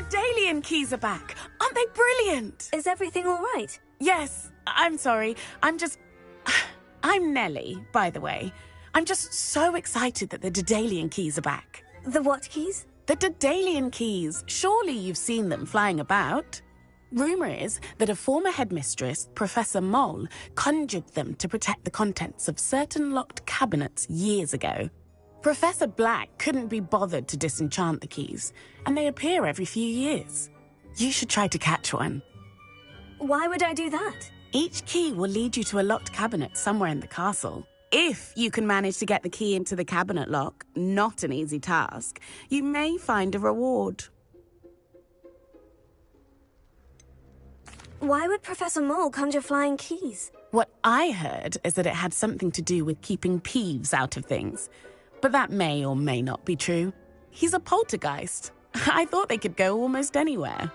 Daedalian keys are back! Aren't they brilliant? Is everything all right? Yes, I'm sorry. I'm Nellie, by the way. I'm just so excited that the Daedalian keys are back. The what keys? The Daedalian keys. Surely you've seen them flying about. Rumour is that a former headmistress, Professor Mole, conjured them to protect the contents of certain locked cabinets years ago. Professor Black couldn't be bothered to disenchant the keys, and they appear every few years. You should try to catch one. Why would I do that? Each key will lead you to a locked cabinet somewhere in the castle. If you can manage to get the key into the cabinet lock, not an easy task, you may find a reward. Why would Professor Mole conjure flying keys? What I heard is that it had something to do with keeping Peeves out of things. But that may or may not be true. He's a poltergeist. I thought they could go almost anywhere.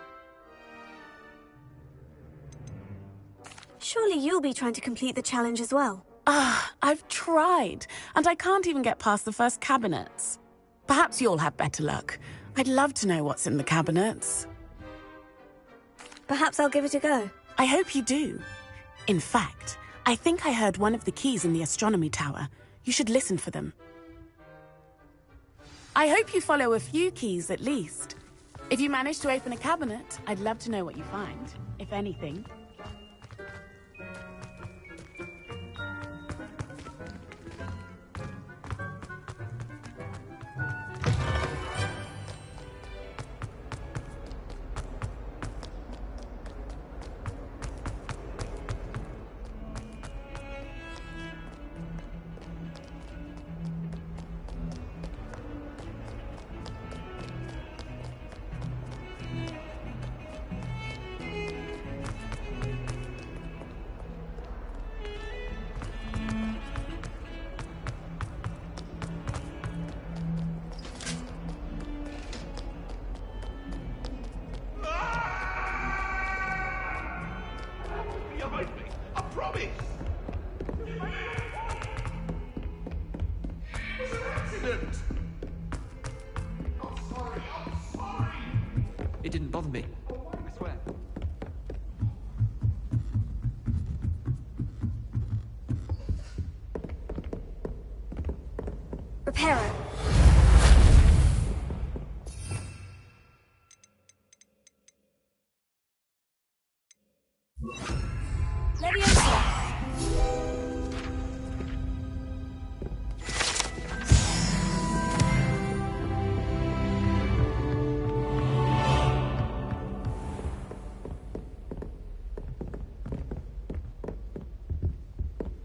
Surely you'll be trying to complete the challenge as well. I've tried, and I can't even get past the first cabinets. Perhaps you'll have better luck. I'd love to know what's in the cabinets. Perhaps I'll give it a go. I hope you do. In fact, I think I heard one of the keys in the astronomy tower. You should listen for them. I hope you follow a few keys at least. If you manage to open a cabinet, I'd love to know what you find, if anything. It didn't bother me. I swear. Reparo. Leviosa.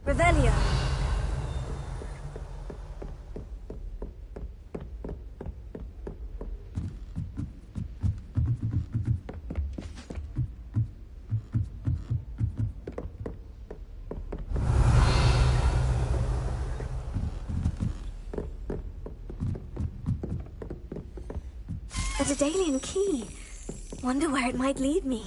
Revelio. A Daedalian key. Wonder where it might lead me.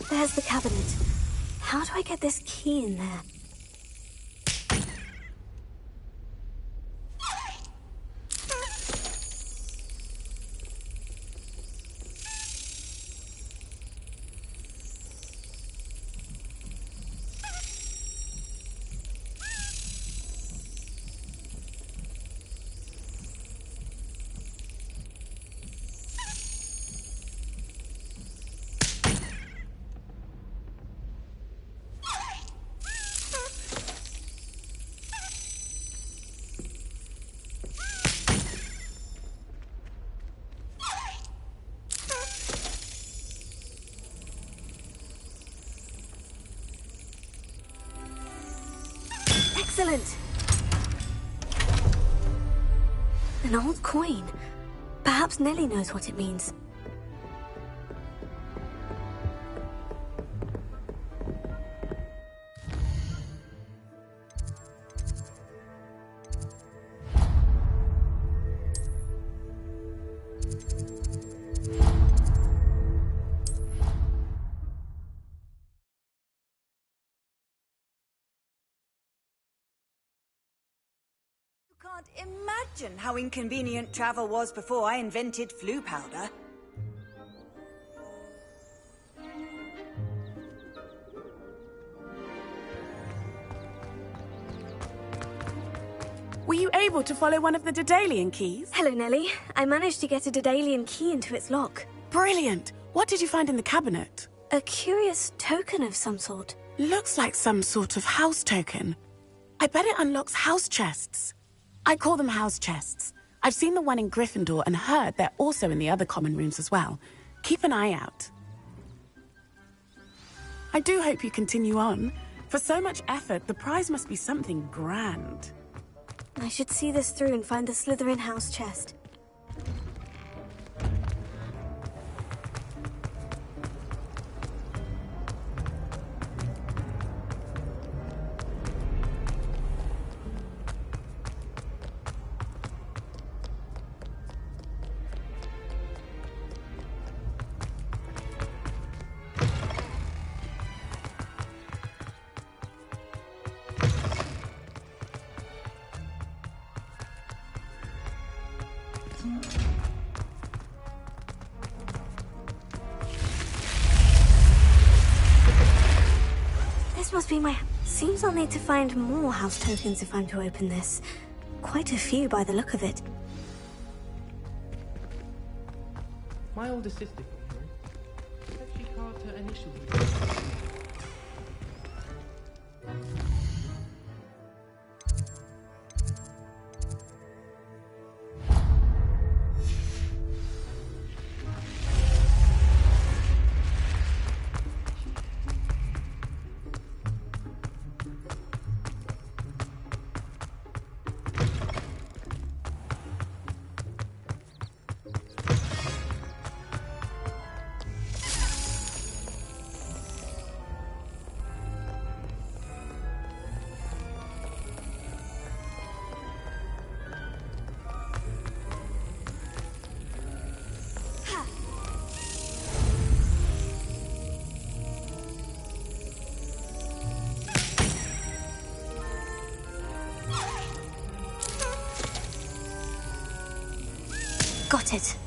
There's the cabinet. How do I get this key in there? Excellent! An old coin. Perhaps Nellie knows what it means. can't imagine how inconvenient travel was before I invented flu powder. Were you able to follow one of the Daedalian keys? Hello, Nellie. I managed to get a Daedalian key into its lock. Brilliant! What did you find in the cabinet? A curious token of some sort. Looks like some sort of house token. I bet it unlocks house chests. I call them house chests. I've seen the one in Gryffindor and heard they're also in the other common rooms as well. Keep an eye out. I do hope you continue on. For so much effort, the prize must be something grand. I should see this through and find the Slytherin house chest. This must be my... Seems I'll need to find more house tokens if I'm to open this. Quite a few by the look of it. My older sister, said she carved her initials. Got it.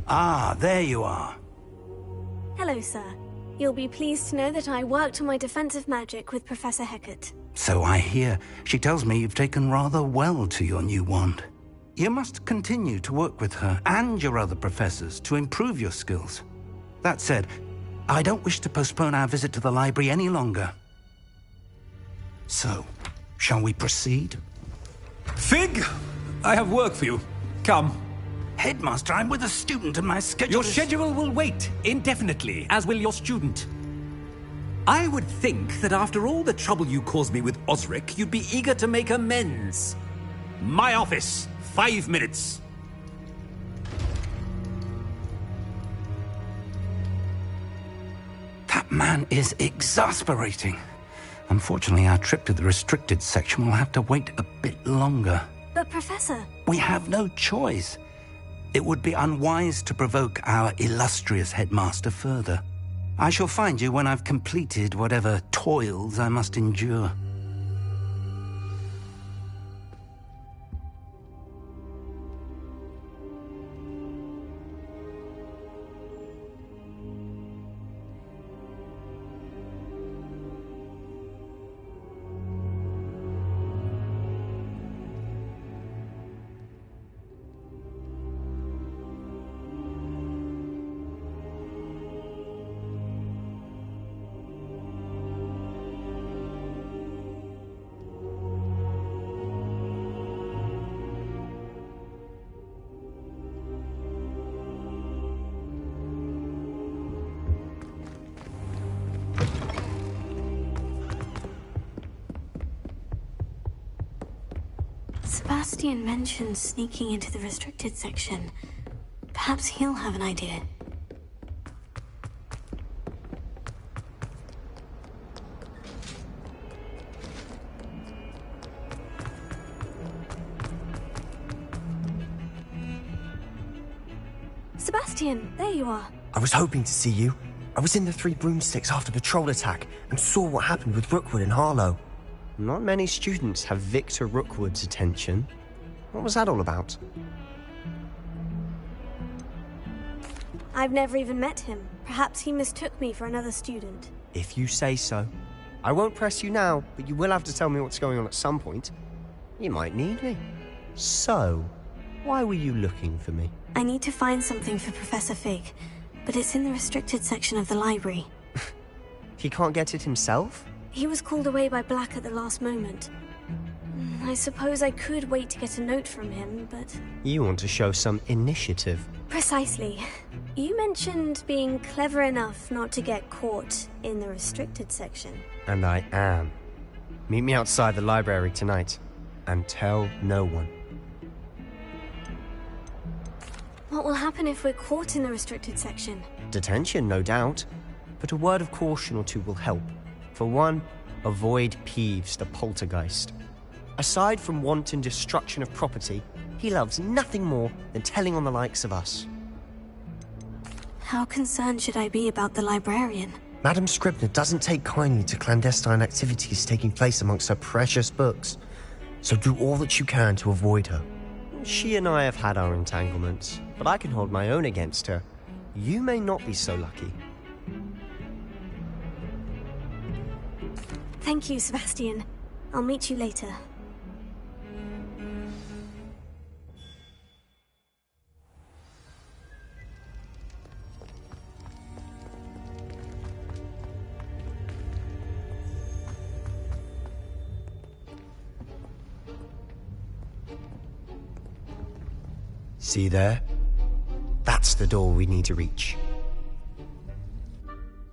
Ah, there you are. Hello, sir. You'll be pleased to know that I worked on my defensive magic with Professor Hecat. So I hear. She tells me you've taken rather well to your new wand. You must continue to work with her and your other professors to improve your skills. That said, I don't wish to postpone our visit to the library any longer. So, shall we proceed? Fig! I have work for you. Come. Headmaster, I'm with a student and my schedule Your is... schedule will wait indefinitely, as will your student. I would think that after all the trouble you caused me with Osric, you'd be eager to make amends. My office, 5 minutes. That man is exasperating. Unfortunately, our trip to the restricted section will have to wait a bit longer. But, Professor... We have no choice. It would be unwise to provoke our illustrious headmaster further. I shall find you when I've completed whatever toils I must endure. Sebastian mentioned sneaking into the restricted section. Perhaps he'll have an idea. Sebastian, there you are. I was hoping to see you. I was in the Three Broomsticks after the troll attack and saw what happened with Rookwood and Harlow. Not many students have Victor Rookwood's attention. What was that all about? I've never even met him. Perhaps he mistook me for another student. If you say so. I won't press you now, but you will have to tell me what's going on at some point. You might need me. So, why were you looking for me? I need to find something for Professor Fig, but it's in the restricted section of the library. He can't get it himself? He was called away by Black at the last moment. I suppose I could wait to get a note from him, but... You want to show some initiative. Precisely. You mentioned being clever enough not to get caught in the restricted section. And I am. Meet me outside the library tonight, and tell no one. What will happen if we're caught in the restricted section? Detention, no doubt. But a word of caution or two will help. For one, avoid Peeves, the poltergeist. Aside from wanton destruction of property, he loves nothing more than telling on the likes of us. How concerned should I be about the librarian? Madam Scribner doesn't take kindly to clandestine activities taking place amongst her precious books, so do all that you can to avoid her. She and I have had our entanglements, but I can hold my own against her. You may not be so lucky. Thank you, Sebastian. I'll meet you later. See there? That's the door we need to reach.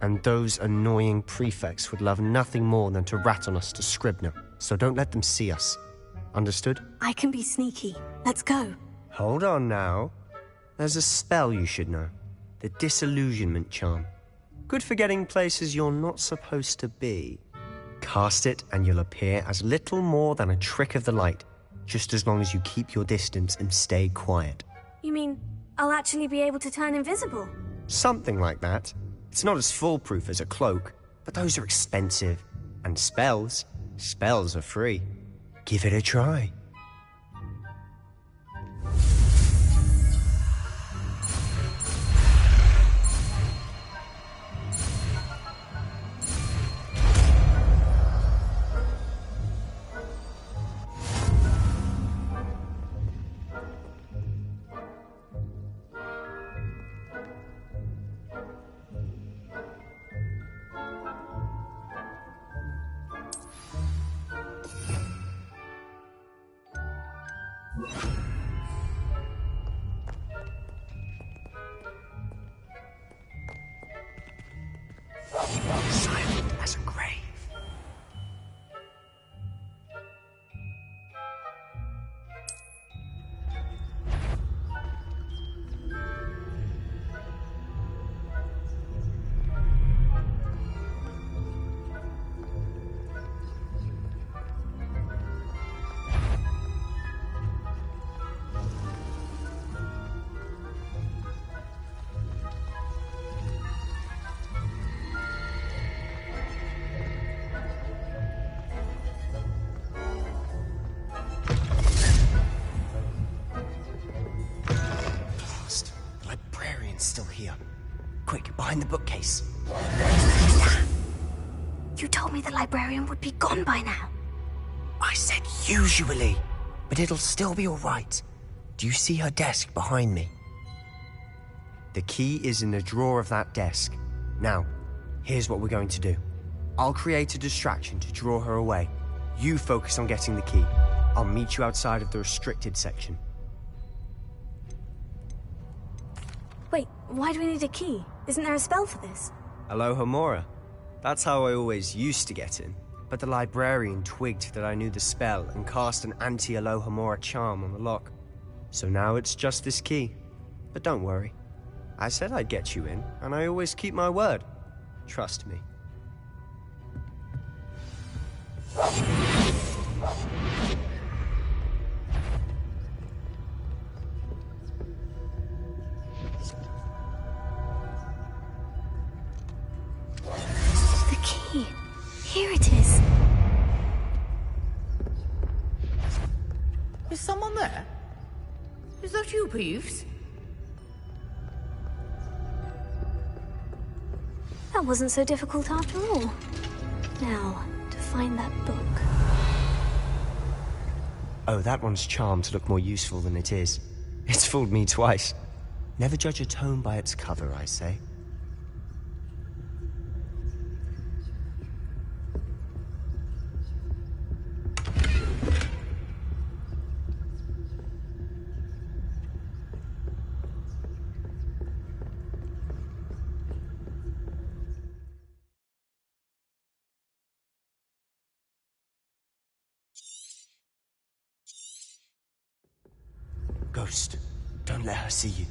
And those annoying prefects would love nothing more than to rat on us to Scribner, so don't let them see us. Understood? I can be sneaky. Let's go. Hold on now. There's a spell you should know. The Disillusionment Charm. Good for getting places you're not supposed to be. Cast it and you'll appear as little more than a trick of the light, just as long as you keep your distance and stay quiet. You mean I'll actually be able to turn invisible? Something like that. It's not as foolproof as a cloak, but those are expensive. And spells are free. Give it a try. Silent as a grave. Still here. Quick, behind the bookcase. You told me the librarian would be gone by now. I said usually, but it'll still be all right. Do you see her desk behind me? The key is in the drawer of that desk. Now, here's what we're going to do. I'll create a distraction to draw her away. You focus on getting the key. I'll meet you outside of the restricted section. Wait, why do we need a key? Isn't there a spell for this? Hello, Homora. That's how I always used to get in. but the librarian twigged that I knew the spell and cast an anti-Alohomora charm on the lock. So now it's just this key. But don't worry. I said I'd get you in, and I always keep my word. Trust me. The key. Here it is. Is someone there? Is that you, Peeves? That wasn't so difficult after all. Now, to find that book. Oh, that one's charmed to look more useful than it is. It's fooled me twice. Never judge a tome by its cover, I say. Ghost, don't let her see you.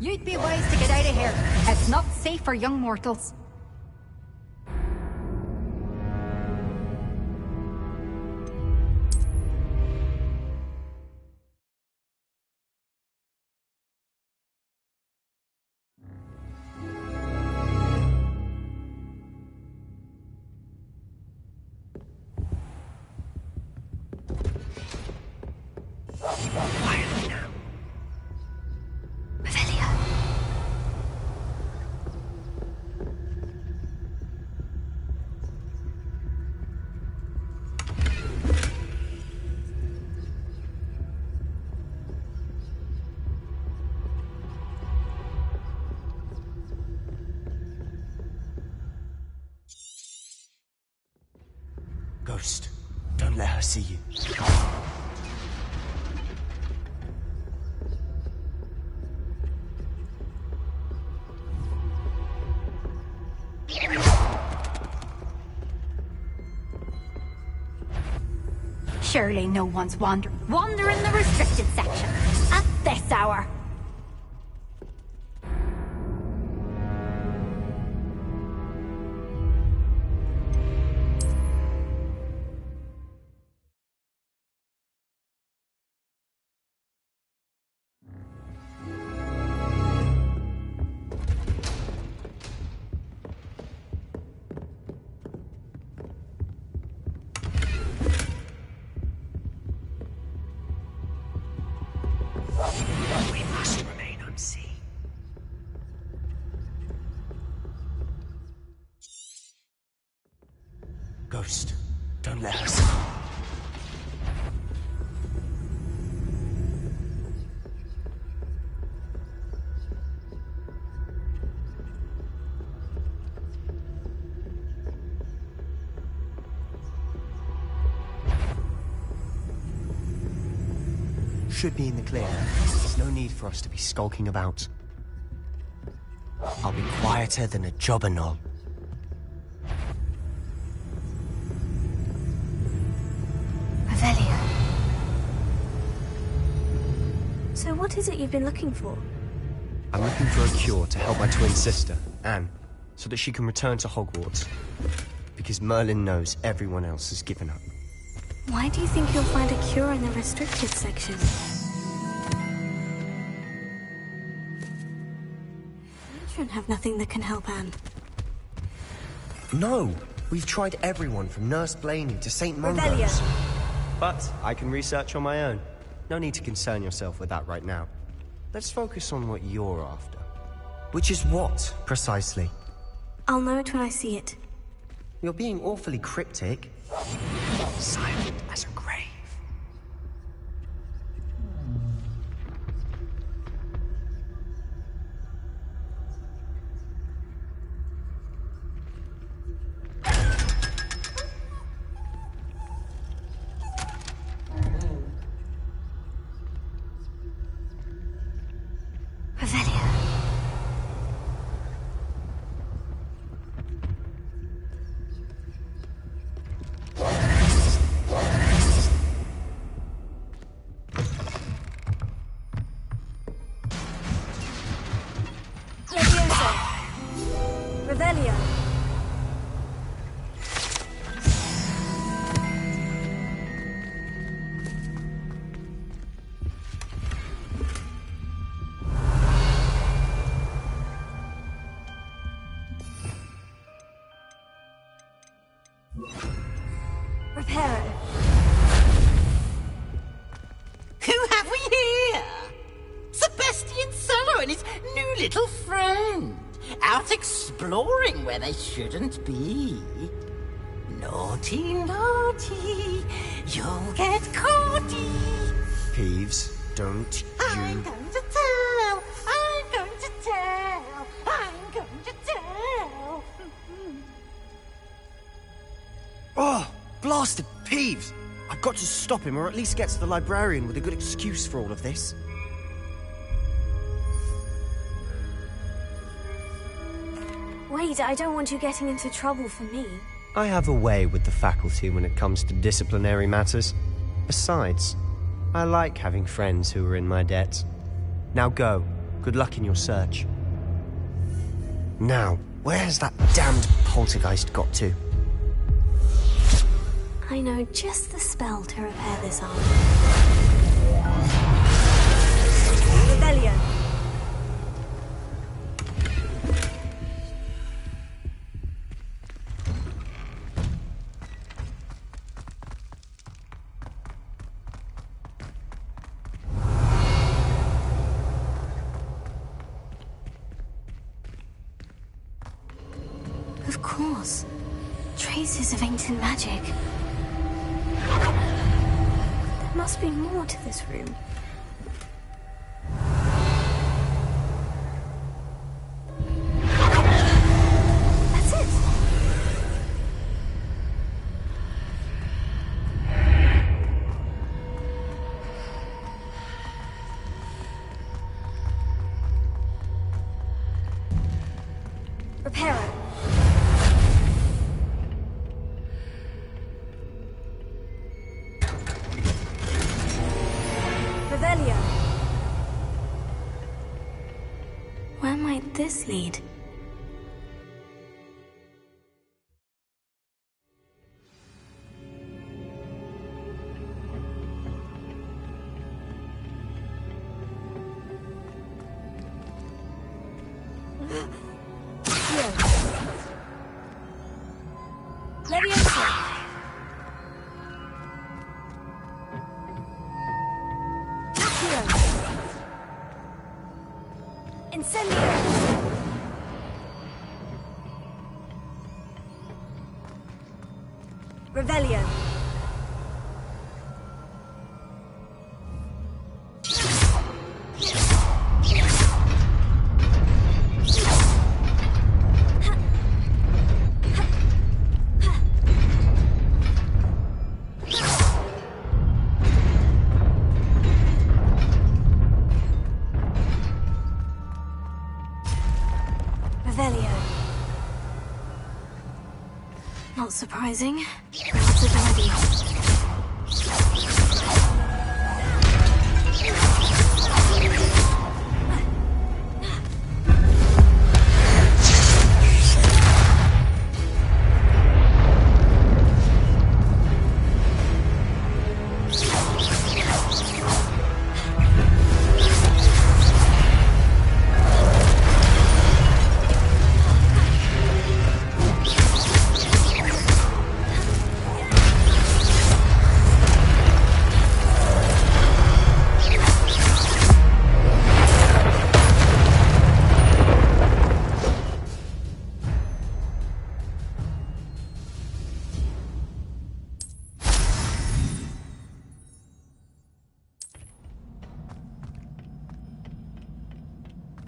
You'd be wise to get out of here. It's not safe for young mortals. Ghost, don't let her see you. Surely no one's wandering the restricted section at this hour. We must remain unseen. Ghost, don't let her see. Should be in the clear. There's no need for us to be skulking about. I'll be quieter than a jobberknoll. Revelia. So what is it you've been looking for? I'm looking for a cure to help my twin sister, Anne, so that she can return to Hogwarts. Because Merlin knows everyone else has given up. Why do you think you'll find a cure in the restricted section? Children have nothing that can help Anne. No! We've tried everyone from Nurse Blaney to St. Mungo's. But I can research on my own. No need to concern yourself with that right now. Let's focus on what you're after. Which is what, precisely? I'll know it when I see it. You're being awfully cryptic. Silent as a grave. Who have we here? Sebastian Solo and his new little friend. Out exploring where they shouldn't be. Naughty, naughty. You'll get caughty. Peeves, don't I'm going to tell. I'm going to tell. I'm going to tell. Oh, blasted Peeves! I've got to stop him, or at least get to the librarian with a good excuse for all of this. Wait, I don't want you getting into trouble for me. I have a way with the faculty when it comes to disciplinary matters. Besides, I like having friends who are in my debt. Now go. Good luck in your search. Now, where has that damned poltergeist got to? I know just the spell to repair this arm. Rebellion. Of course. Traces of ancient magic. There must be more to this room. That's it! Reparo. Where might this lead? Revelio. Revelio. Not surprising. That's a guardian.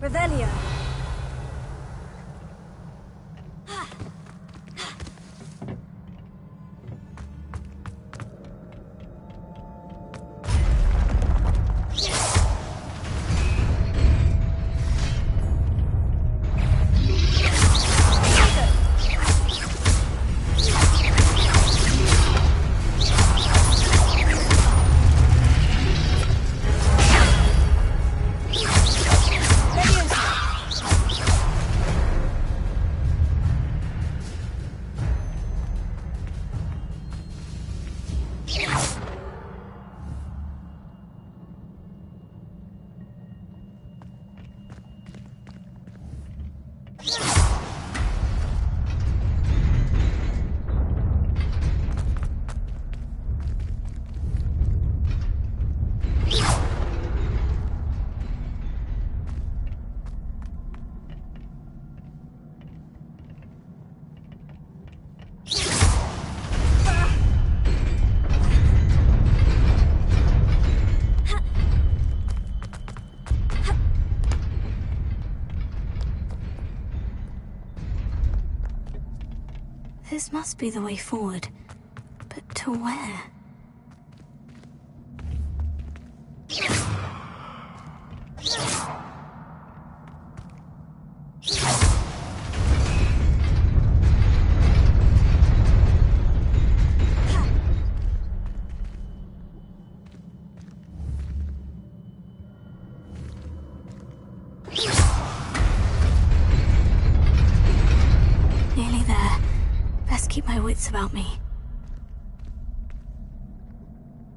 Revelio. This must be the way forward. But to where? Nearly there. Best keep my wits about me.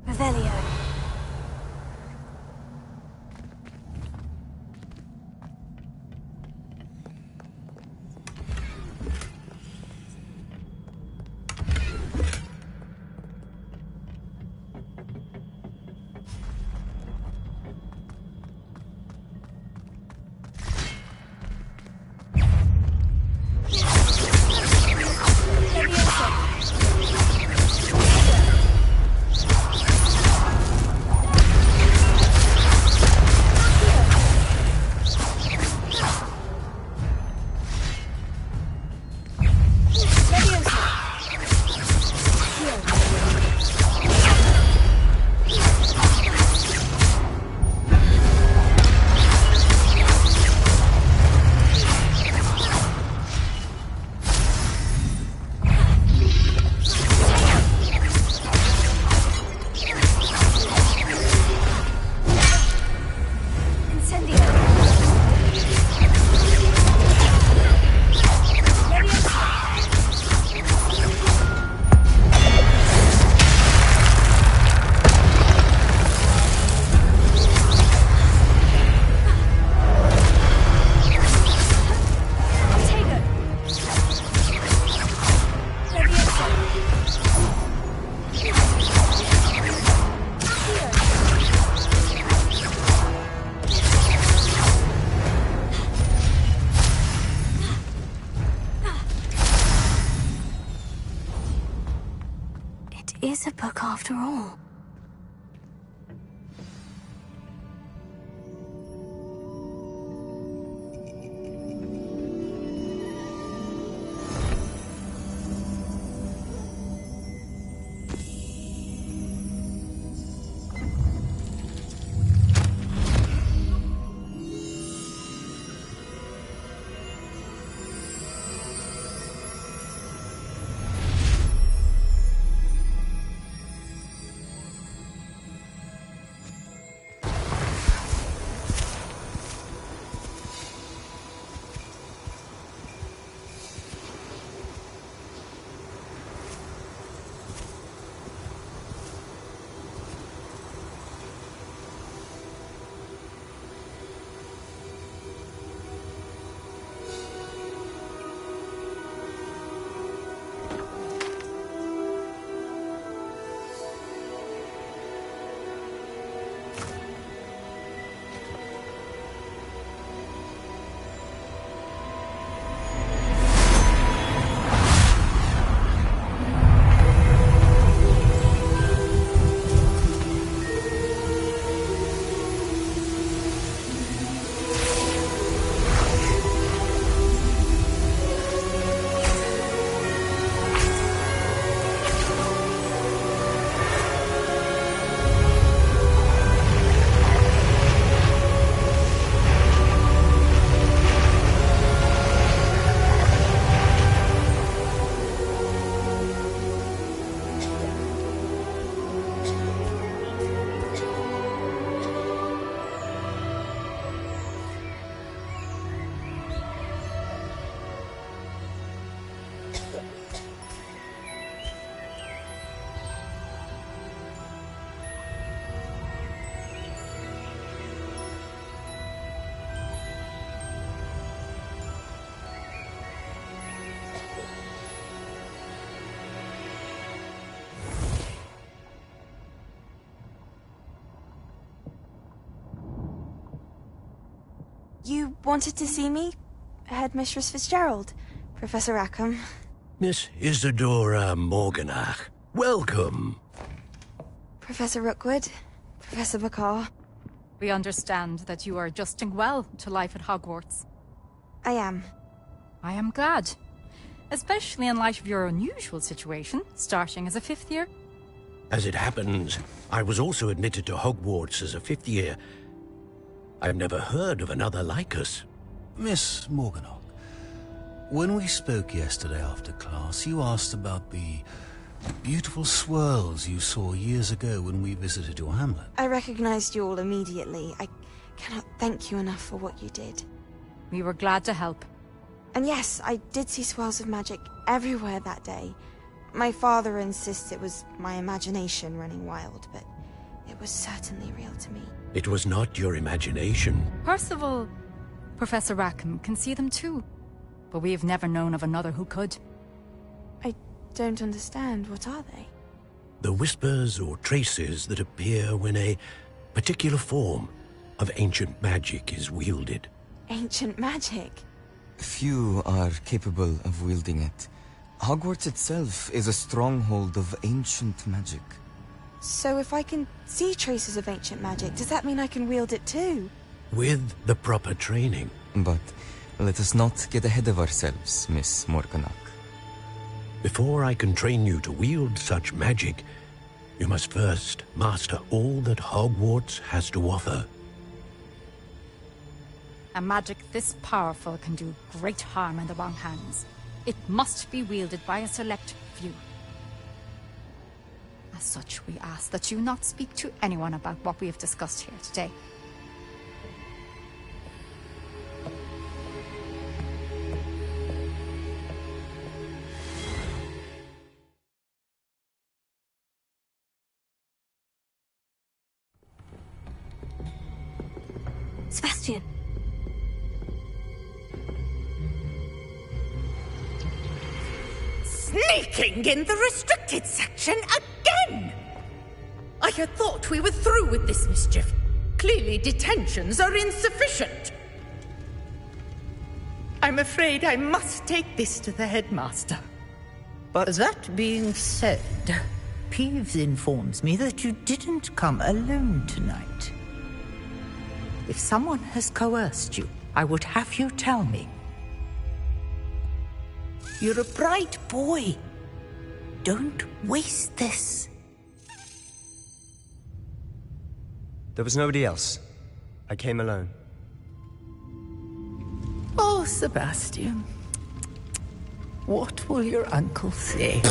Revelio. Is a book after all. You wanted to see me? Headmistress Fitzgerald, Professor Rackham. Miss Isadora Morganach, welcome. Professor Rookwood, Professor Bakar. We understand that you are adjusting well to life at Hogwarts. I am. I am glad. Especially in light of your unusual situation, starting as a 5th year. As it happens, I was also admitted to Hogwarts as a 5th year. I've never heard of another like us. Miss Morganach, when we spoke yesterday after class, you asked about the beautiful swirls you saw years ago when we visited your hamlet. I recognized you all immediately. I cannot thank you enough for what you did. We were glad to help. And yes, I did see swirls of magic everywhere that day. My father insists it was my imagination running wild, but it was certainly real to me. It was not your imagination. Percival, Professor Rackham can see them too. But we have never known of another who could. I don't understand. What are they? The whispers or traces that appear when a particular form of ancient magic is wielded. Ancient magic? Few are capable of wielding it. Hogwarts itself is a stronghold of ancient magic. So if I can see traces of ancient magic, does that mean I can wield it too? With the proper training. But let us not get ahead of ourselves, Miss Morganach. Before I can train you to wield such magic, you must first master all that Hogwarts has to offer. A magic this powerful can do great harm in the wrong hands. It must be wielded by a select few. As such, we ask that you not speak to anyone about what we have discussed here today. Sebastian. Sneaking in the restricted section again! I had thought we were through with this mischief. Clearly detentions are insufficient. I'm afraid I must take this to the headmaster. But that being said, Peeves informs me that you didn't come alone tonight. If someone has coerced you, I would have you tell me. You're a bright boy. Don't waste this. There was nobody else. I came alone. Oh, Sebastian. What will your uncle say?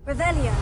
Revelio.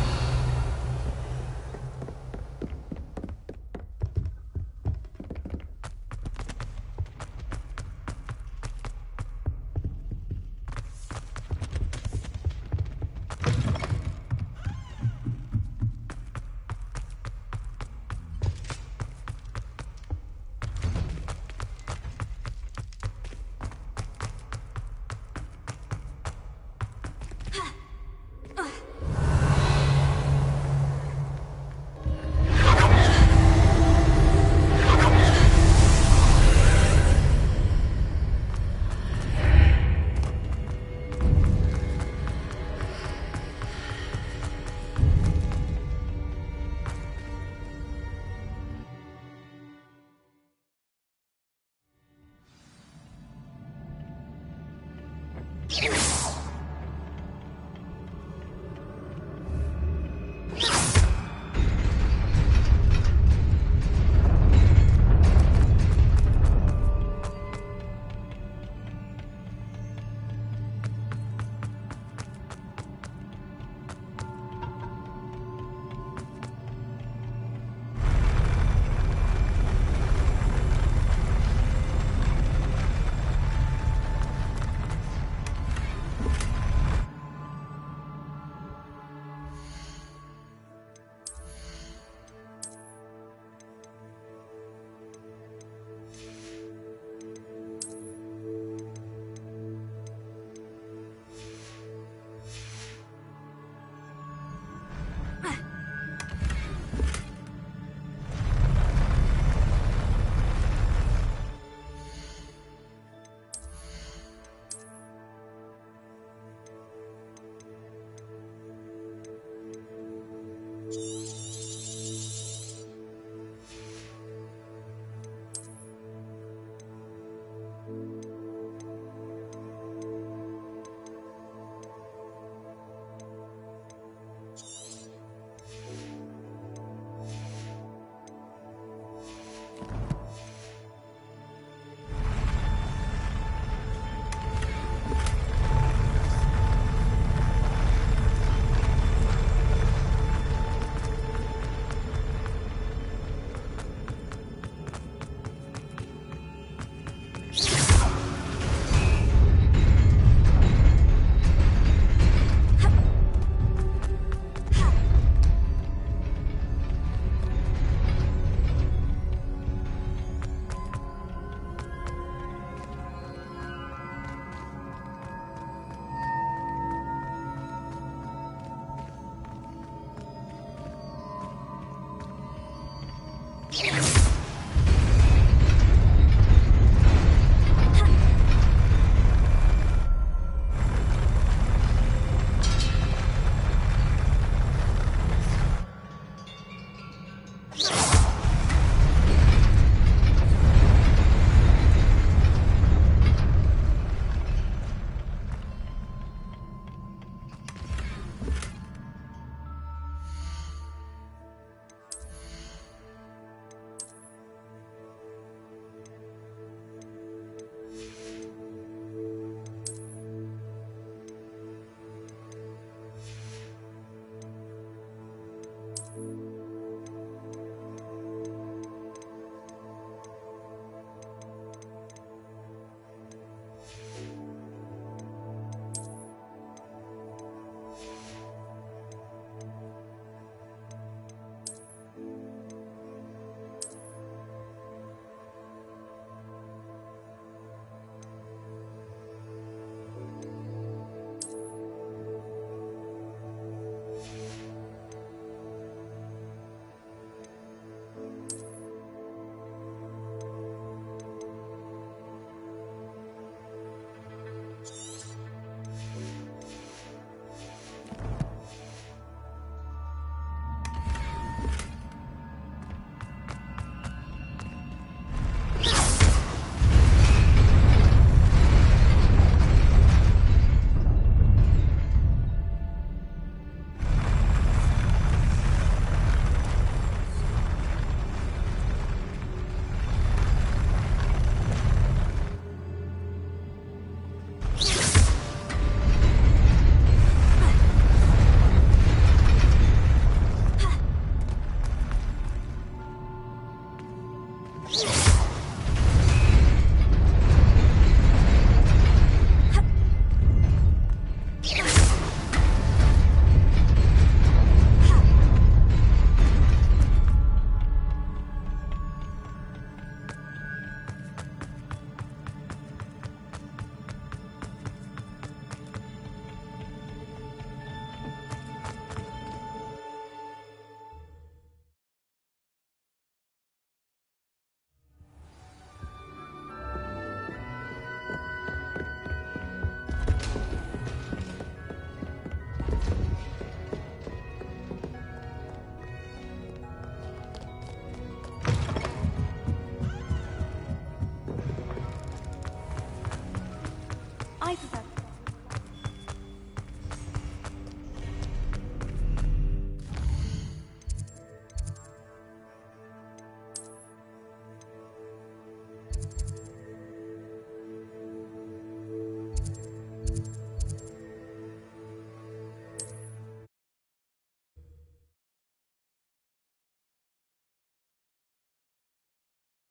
I prefer.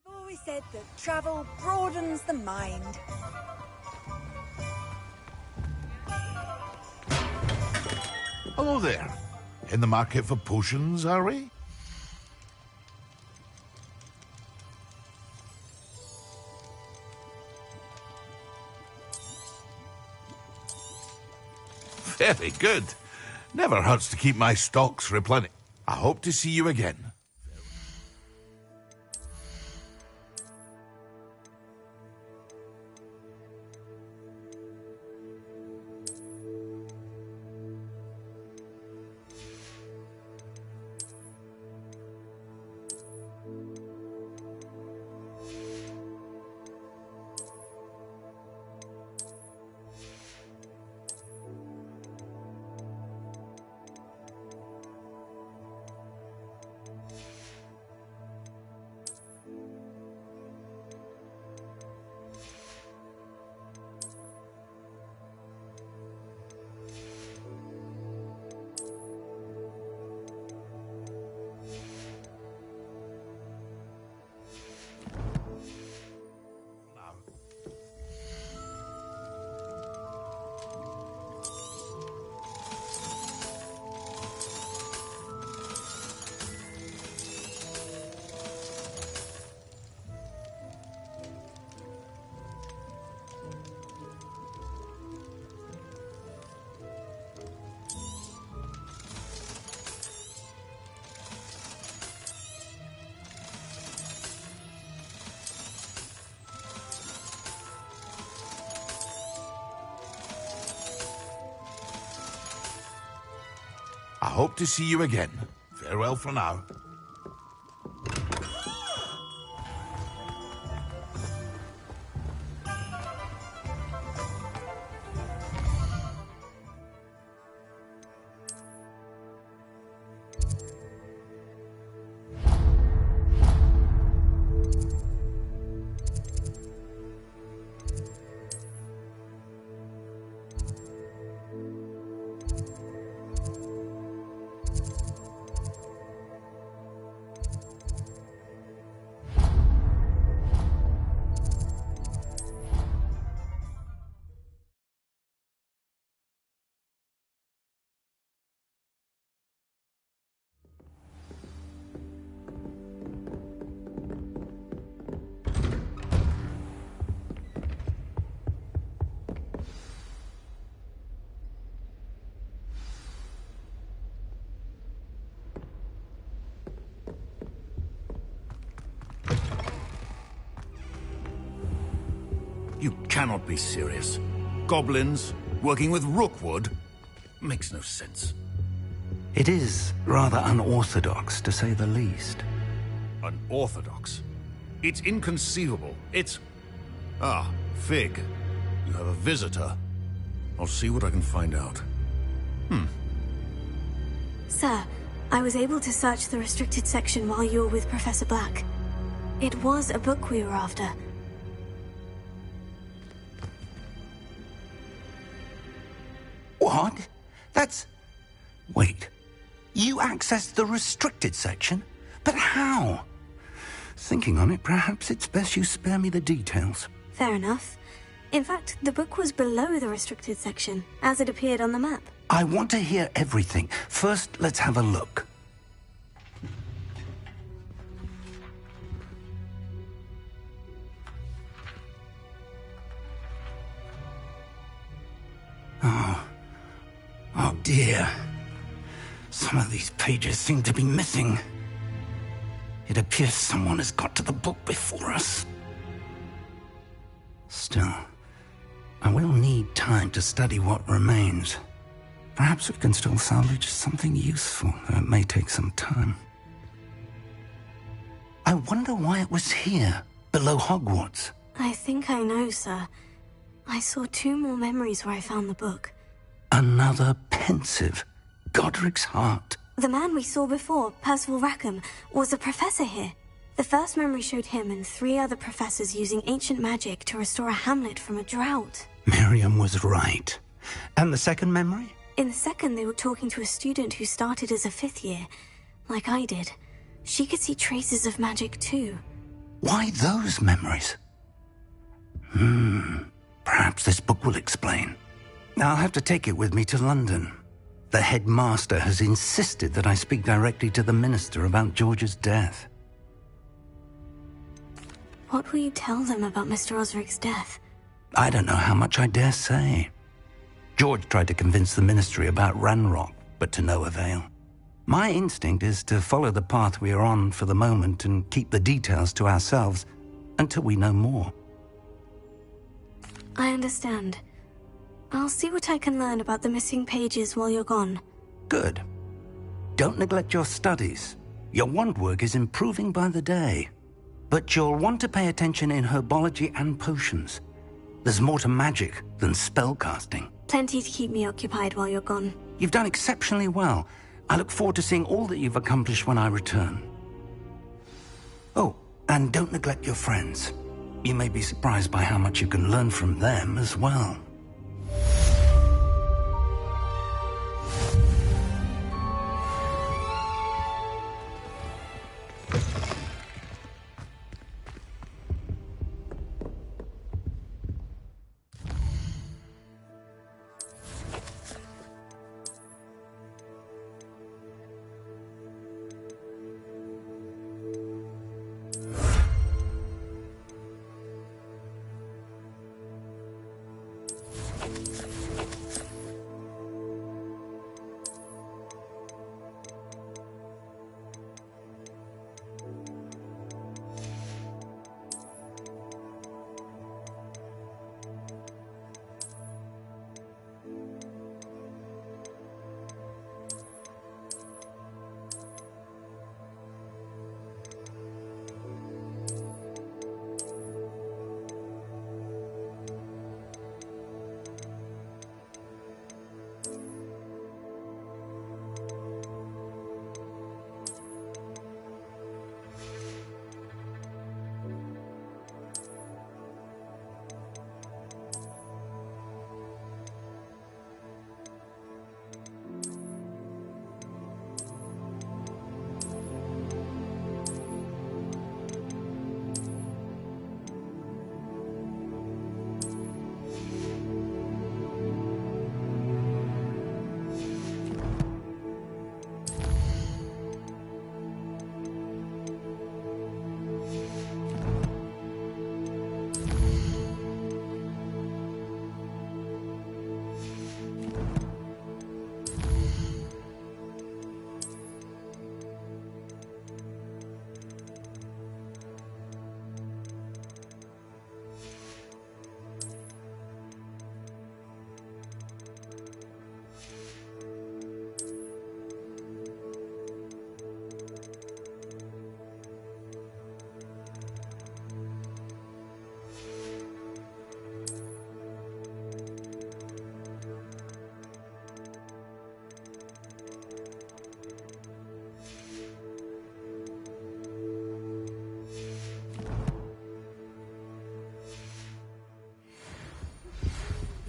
I've always said that travel broadens the mind. Hello there. In the market for potions, are we? Very good. Never hurts to keep my stocks replenished. I hope to see you again. hope to see you again. Farewell for now. You cannot be serious. Goblins working with Rookwood? Makes no sense. It is rather unorthodox, to say the least. Unorthodox? It's inconceivable. It's... Ah, Fig. You have a visitor. I'll see what I can find out. Sir, I was able to search the restricted section while you were with Professor Black. It was a book we were after. What? That's... Wait. You accessed the restricted section? But how? Thinking on it, perhaps it's best you spare me the details. Fair enough. In fact, the book was below the restricted section, as it appeared on the map. I want to hear everything. First, let's have a look. Oh dear. Some of these pages seem to be missing. It appears someone has got to the book before us. Still, I will need time to study what remains. Perhaps we can still salvage something useful, though it may take some time. I wonder why it was here, below Hogwarts. I think I know, sir. I saw 2 more memories where I found the book. Another pensive. Godric's heart. The man we saw before, Percival Rackham, was a professor here. The first memory showed him and 3 other professors using ancient magic to restore a hamlet from a drought. Miriam was right. And the second memory? In the second, they were talking to a student who started as a 5th year, like I did. She could see traces of magic too. Why those memories? Perhaps this book will explain. I'll have to take it with me to London. The headmaster has insisted that I speak directly to the minister about George's death. What will you tell them about Mr. Osric's death? I don't know how much I dare say. George tried to convince the ministry about Ranrock, but to no avail. My instinct is to follow the path we are on for the moment and keep the details to ourselves until we know more. I understand. I'll see what I can learn about the missing pages while you're gone. Good. Don't neglect your studies. Your wand work is improving by the day. But you'll want to pay attention in herbology and potions. There's more to magic than spellcasting. Plenty to keep me occupied while you're gone. You've done exceptionally well. I look forward to seeing all that you've accomplished when I return. Oh, and don't neglect your friends. You may be surprised by how much you can learn from them as well.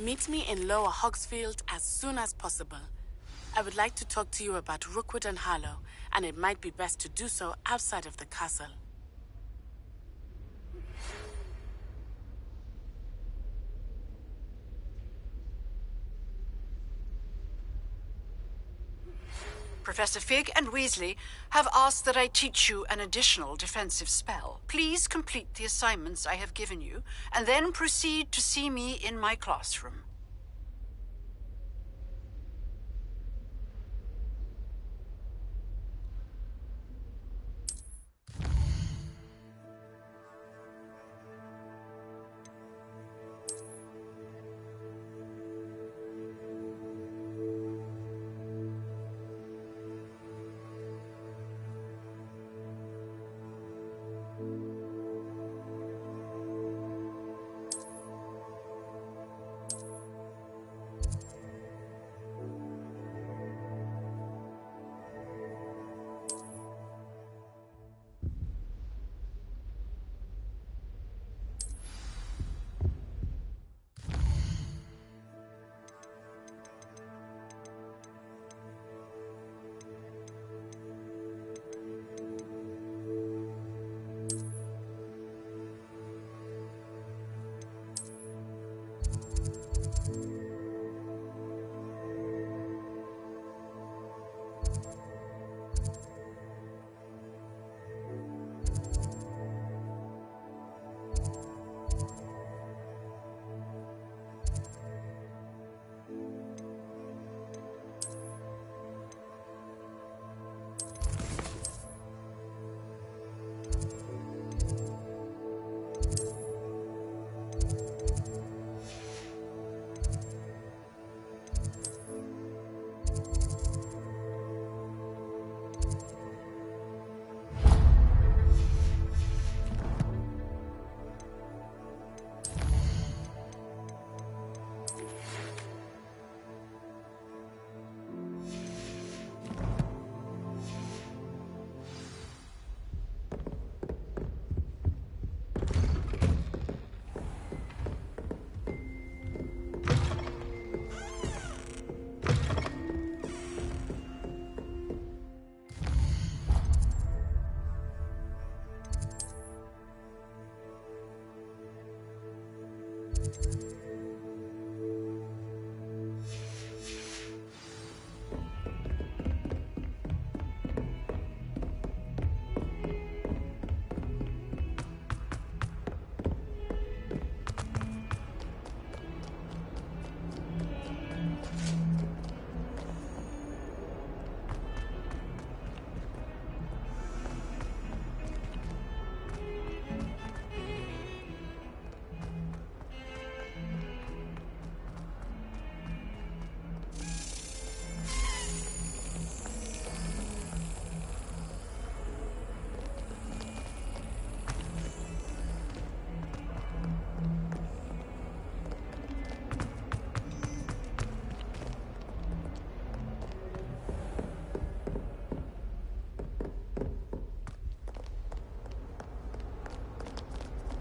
Meet me in Lower Hogsfield as soon as possible. I would like to talk to you about Rookwood and Harlow, and it might be best to do so outside of the castle. Professor Fig and Weasley have asked that I teach you an additional defensive spell. Please complete the assignments I have given you, and then proceed to see me in my classroom.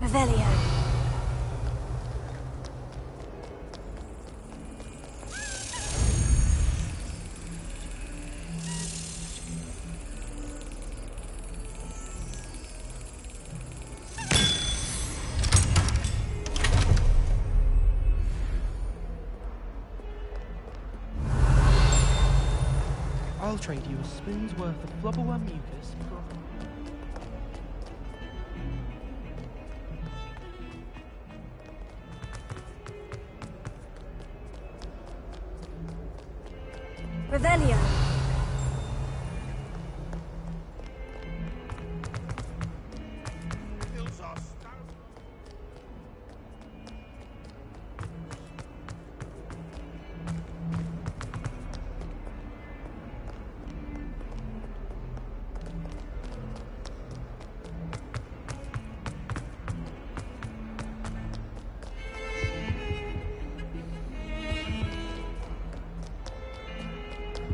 Revelio. I'll trade you a spoon's worth of flubberworm mucus for... Revelio.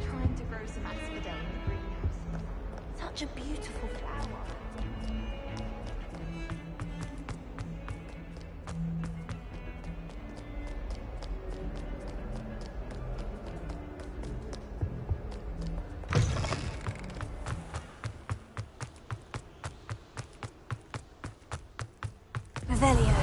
Trying to grow some asphodel in the greenhouse. Such a beautiful flower. Revelio.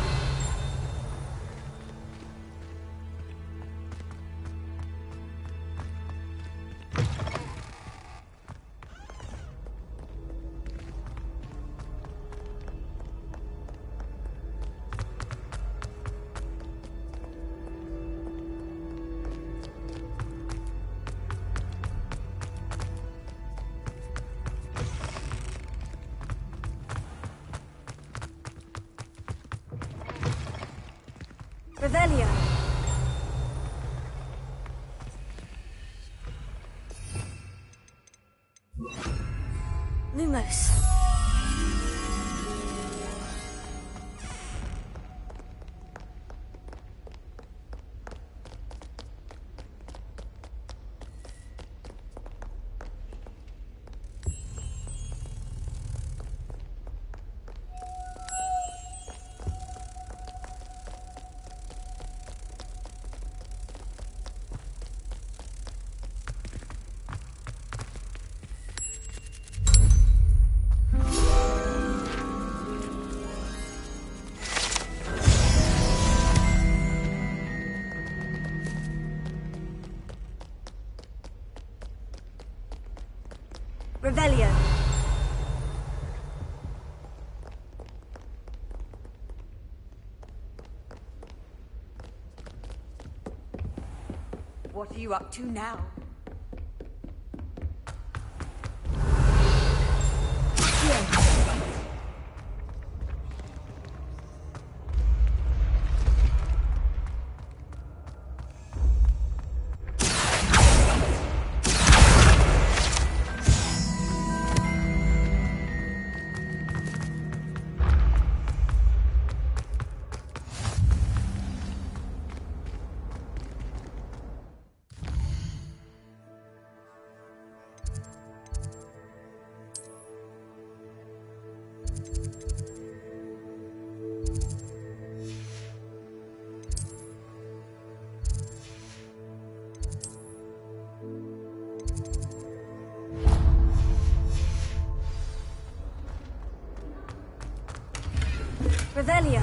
Revelio. Lumos. Revelio. What are you up to now? Revelio.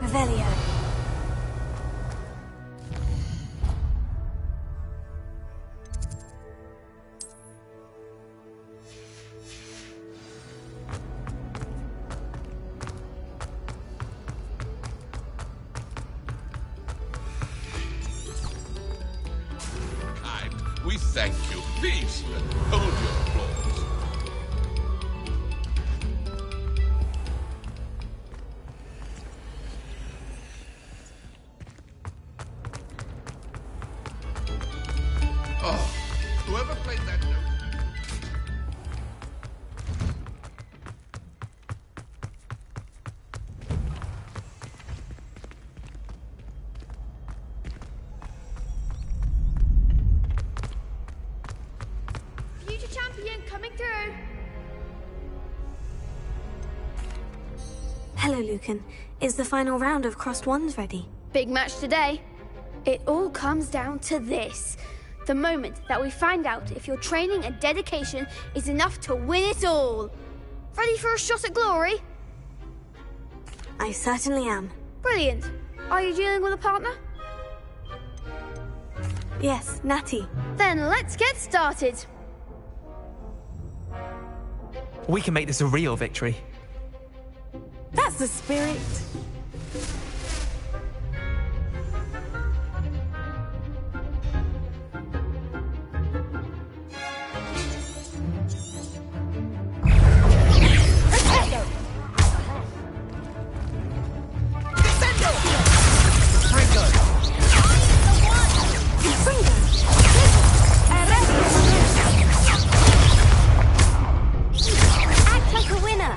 Revelio. We thank you. Please, hold your applause. Oh, whoever played that note... Future champion coming through. Hello, Lucan. Is the final round of Crossed Wands ready? Big match today. It all comes down to this. the moment that we find out if your training and dedication is enough to win it all. Ready for a shot at glory? I certainly am. Brilliant. Are you dealing with a partner? Yes, Natty. Then let's get started. We can make this a real victory. That's the spirit. Act like a winner.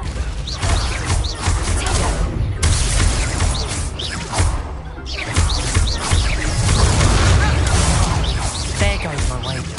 There goes my wager.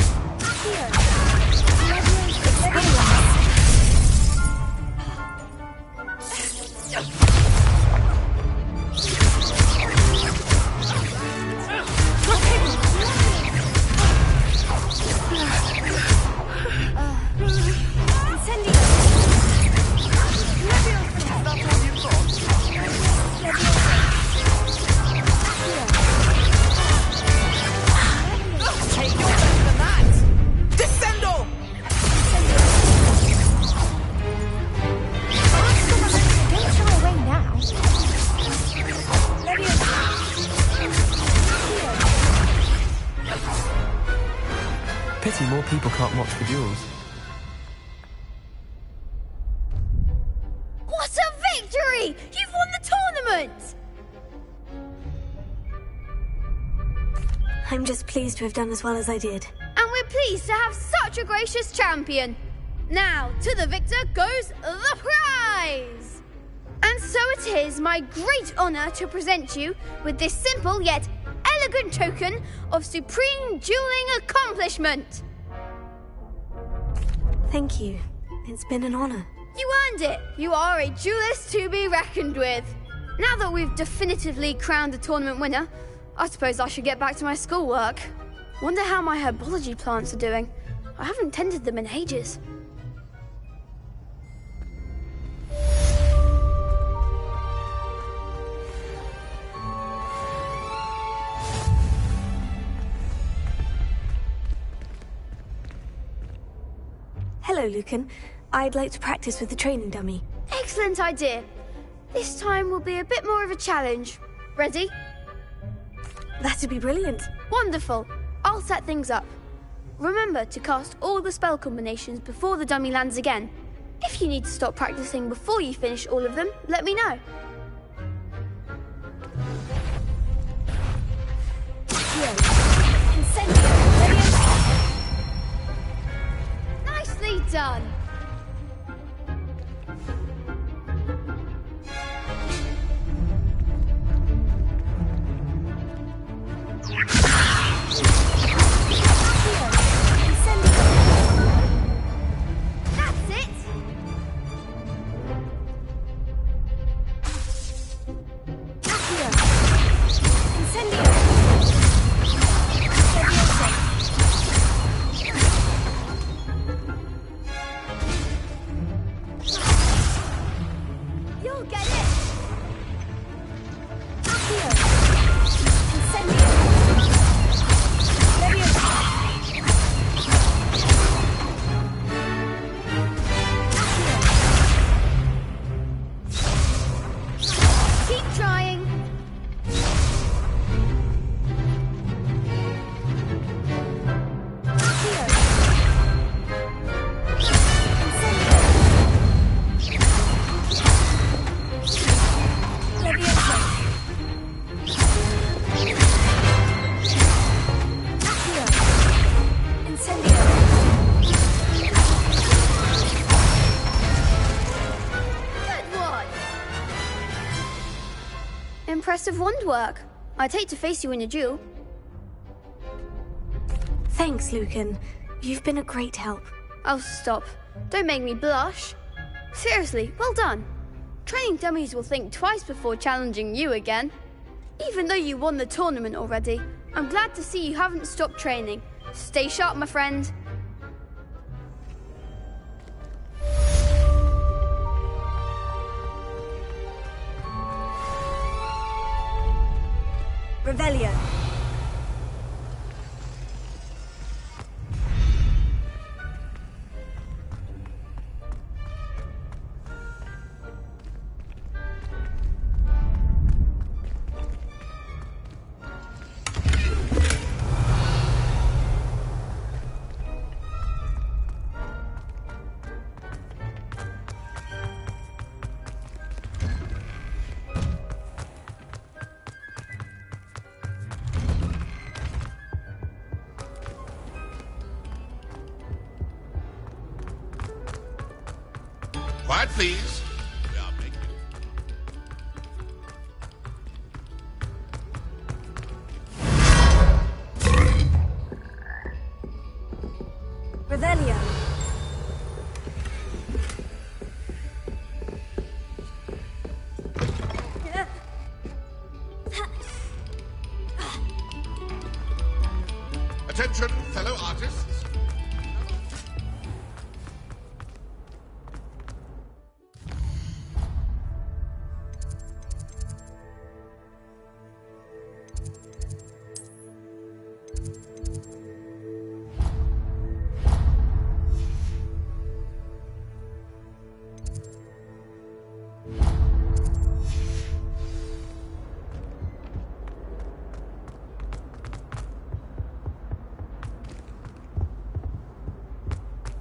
Pity more people can't watch the duels. What a victory! You've won the tournament! I'm just pleased to have done as well as I did. And we're pleased to have such a gracious champion. Now, to the victor goes the prize! And so it is my great honour to present you with this simple yet elegant token of supreme dueling accomplishment. Thank you. It's been an honour. You earned it. You are a duelist to be reckoned with. Now that we've definitively crowned the tournament winner, I suppose I should get back to my schoolwork. Wonder how my herbology plants are doing. I haven't tended them in ages. Hello, Lucan. I'd like to practice with the training dummy. Excellent idea. This time will be a bit more of a challenge. Ready? That'd be brilliant. Wonderful. I'll set things up. Remember to cast all the spell combinations before the dummy lands again. If you need to stop practicing before you finish all of them, let me know. Nicely done. That's it. You'll get it. Keep trying. Good one. Impressive wand work. I'd hate to face you in a duel. Thanks, Lucan. You've been a great help. Oh, stop. Don't make me blush. Seriously, well done. Training dummies will think twice before challenging you again. Even though you won the tournament already, I'm glad to see you haven't stopped training. Stay sharp, my friend. Revelio. Quiet, please. We are making... Revelio. Attention, fellow artists.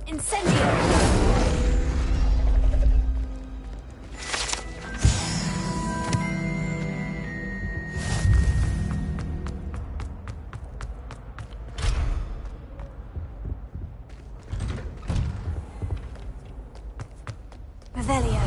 Incendio. Revelio.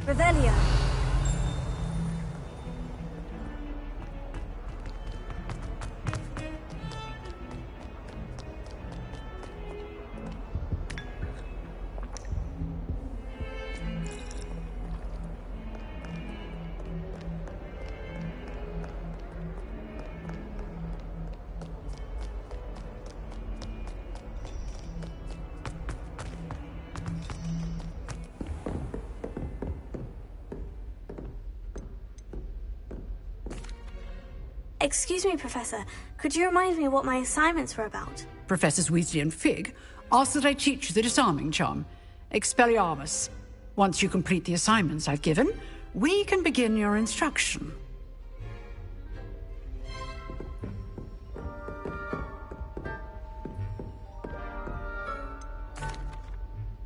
Revelio. Excuse me, Professor. Could you remind me what my assignments were about? Professors Weasley and Fig ask that I teach you the disarming charm, Expelliarmus. Once you complete the assignments I've given, we can begin your instruction.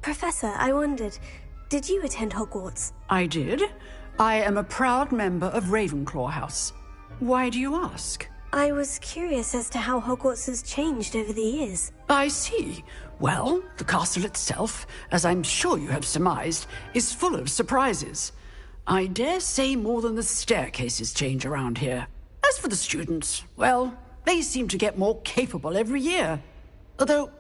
Professor, I wondered, did you attend Hogwarts? I did. I am a proud member of Ravenclaw House. Why do you ask? I was curious as to how Hogwarts has changed over the years. I see. Well, the castle itself, as I'm sure you have surmised, is full of surprises. I dare say more than the staircases change around here. As for the students, well, they seem to get more capable every year. Although,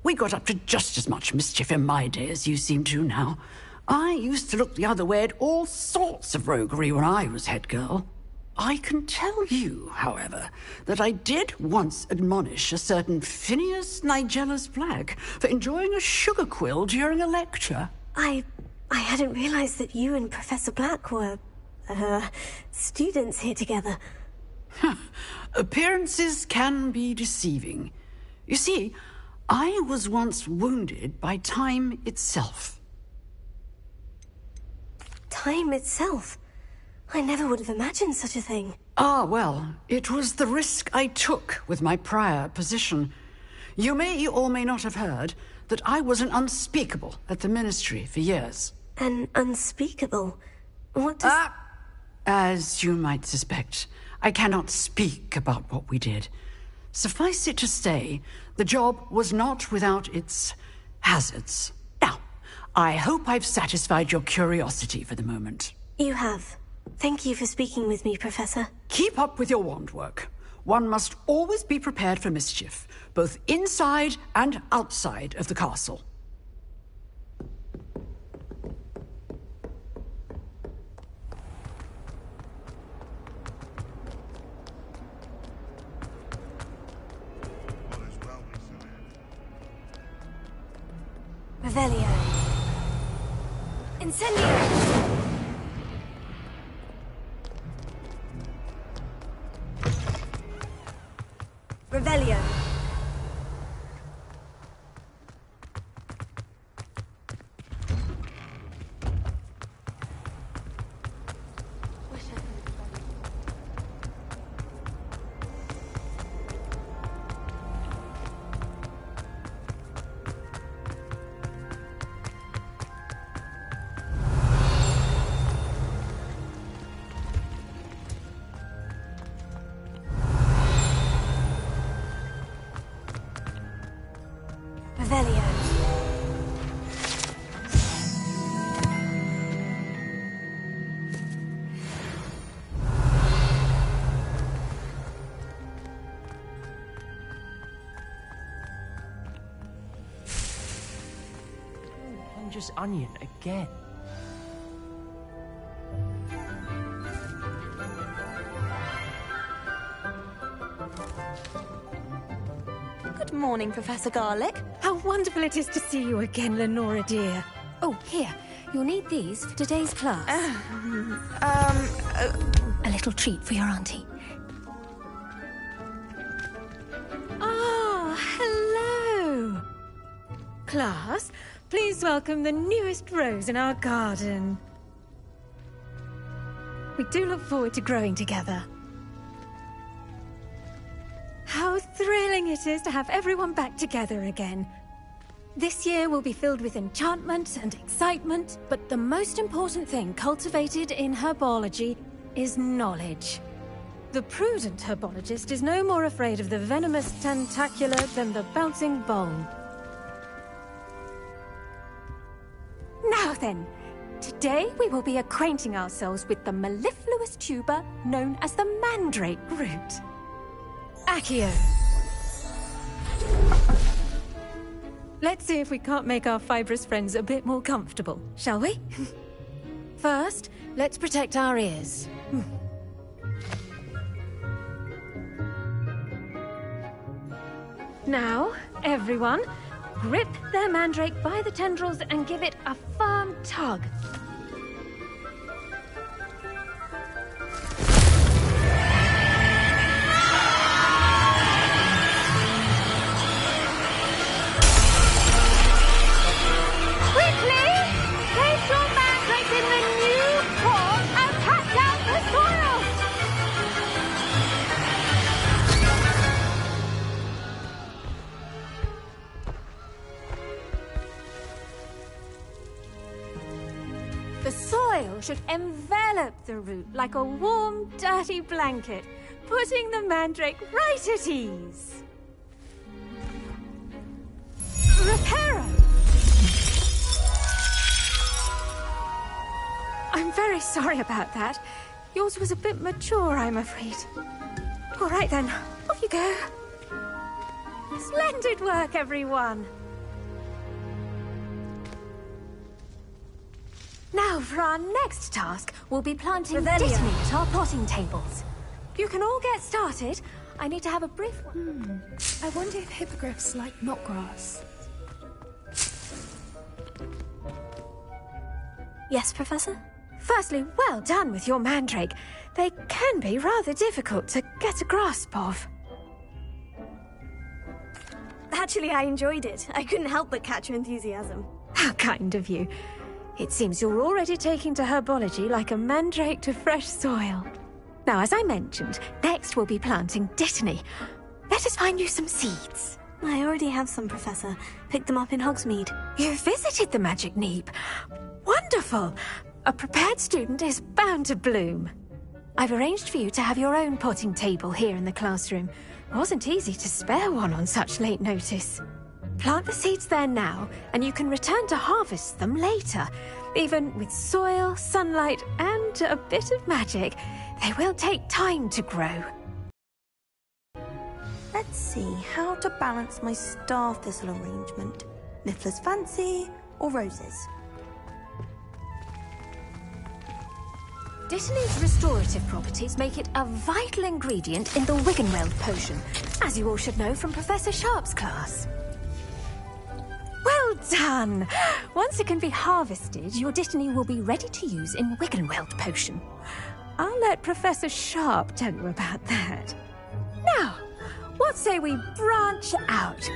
we got up to just as much mischief in my day as you seem to now. I used to look the other way at all sorts of roguery when I was head girl. I can tell you, however, that I did once admonish a certain Phineas Nigella's Black for enjoying a sugar quill during a lecture. I hadn't realized that you and Professor Black were, students here together. Appearances can be deceiving. You see, I was once wounded by time itself. Time itself? I never would have imagined such a thing. Ah, well, it was the risk I took with my prior position. You may or may not have heard that I was an unspeakable at the Ministry for years. An unspeakable? What does... As you might suspect, I cannot speak about what we did. Suffice it to say, the job was not without its hazards. Now, I hope I've satisfied your curiosity for the moment. You have. Thank you for speaking with me, Professor. Keep up with your wand work. One must always be prepared for mischief, both inside and outside of the castle. Revelio. Incendio! Revelio. Just onion again. Good morning, Professor Garlick. How wonderful it is to see you again, Lenora dear. Oh, here. You'll need these for today's class. A little treat for your auntie. Ah, hello. Class, please welcome the newest rose in our garden. We do look forward to growing together. How thrilling it is to have everyone back together again. This year will be filled with enchantment and excitement, but the most important thing cultivated in herbology is knowledge. The prudent herbologist is no more afraid of the venomous tentacula than the bouncing bowl. Now then, today we will be acquainting ourselves with the mellifluous tuber known as the mandrake root. Accio. Let's see if we can't make our fibrous friends a bit more comfortable, shall we? First, let's protect our ears. Now, everyone, grip their mandrake by the tendrils and give it a firm tug. Quickly! Place your mandrake in the new pot and pat down the soil! The soil should envelop the root like a warm, dirty blanket, putting the mandrake right at ease. Reparo! I'm very sorry about that. Yours was a bit mature, I'm afraid. All right then, off you go. Splendid work, everyone. Now, for our next task, we'll be planting Revelio. Dittany at our potting tables. You can all get started. I need to have a brief... I wonder if hippogriffs like knotgrass. Yes, Professor? Firstly, well done with your mandrake. They can be rather difficult to get a grasp of. Actually, I enjoyed it. I couldn't help but catch your enthusiasm. How kind of you. It seems you're already taking to herbology like a mandrake to fresh soil. Now, as I mentioned, next we'll be planting Dittany. Let us find you some seeds. I already have some, Professor. Picked them up in Hogsmeade. You visited the Magic Neep. Wonderful! A prepared student is bound to bloom. I've arranged for you to have your own potting table here in the classroom. It wasn't easy to spare one on such late notice. Plant the seeds there now, and you can return to harvest them later. Even with soil, sunlight, and a bit of magic, they will take time to grow. Let's see how to balance my star thistle arrangement. Niffler's fancy or roses? Dittany's restorative properties make it a vital ingredient in the Wiggenweld potion, as you all should know from Professor Sharp's class. Well done! Once it can be harvested, your Dittany will be ready to use in Wiggenweld potion. I'll let Professor Sharp tell you about that. Now, what say we branch out?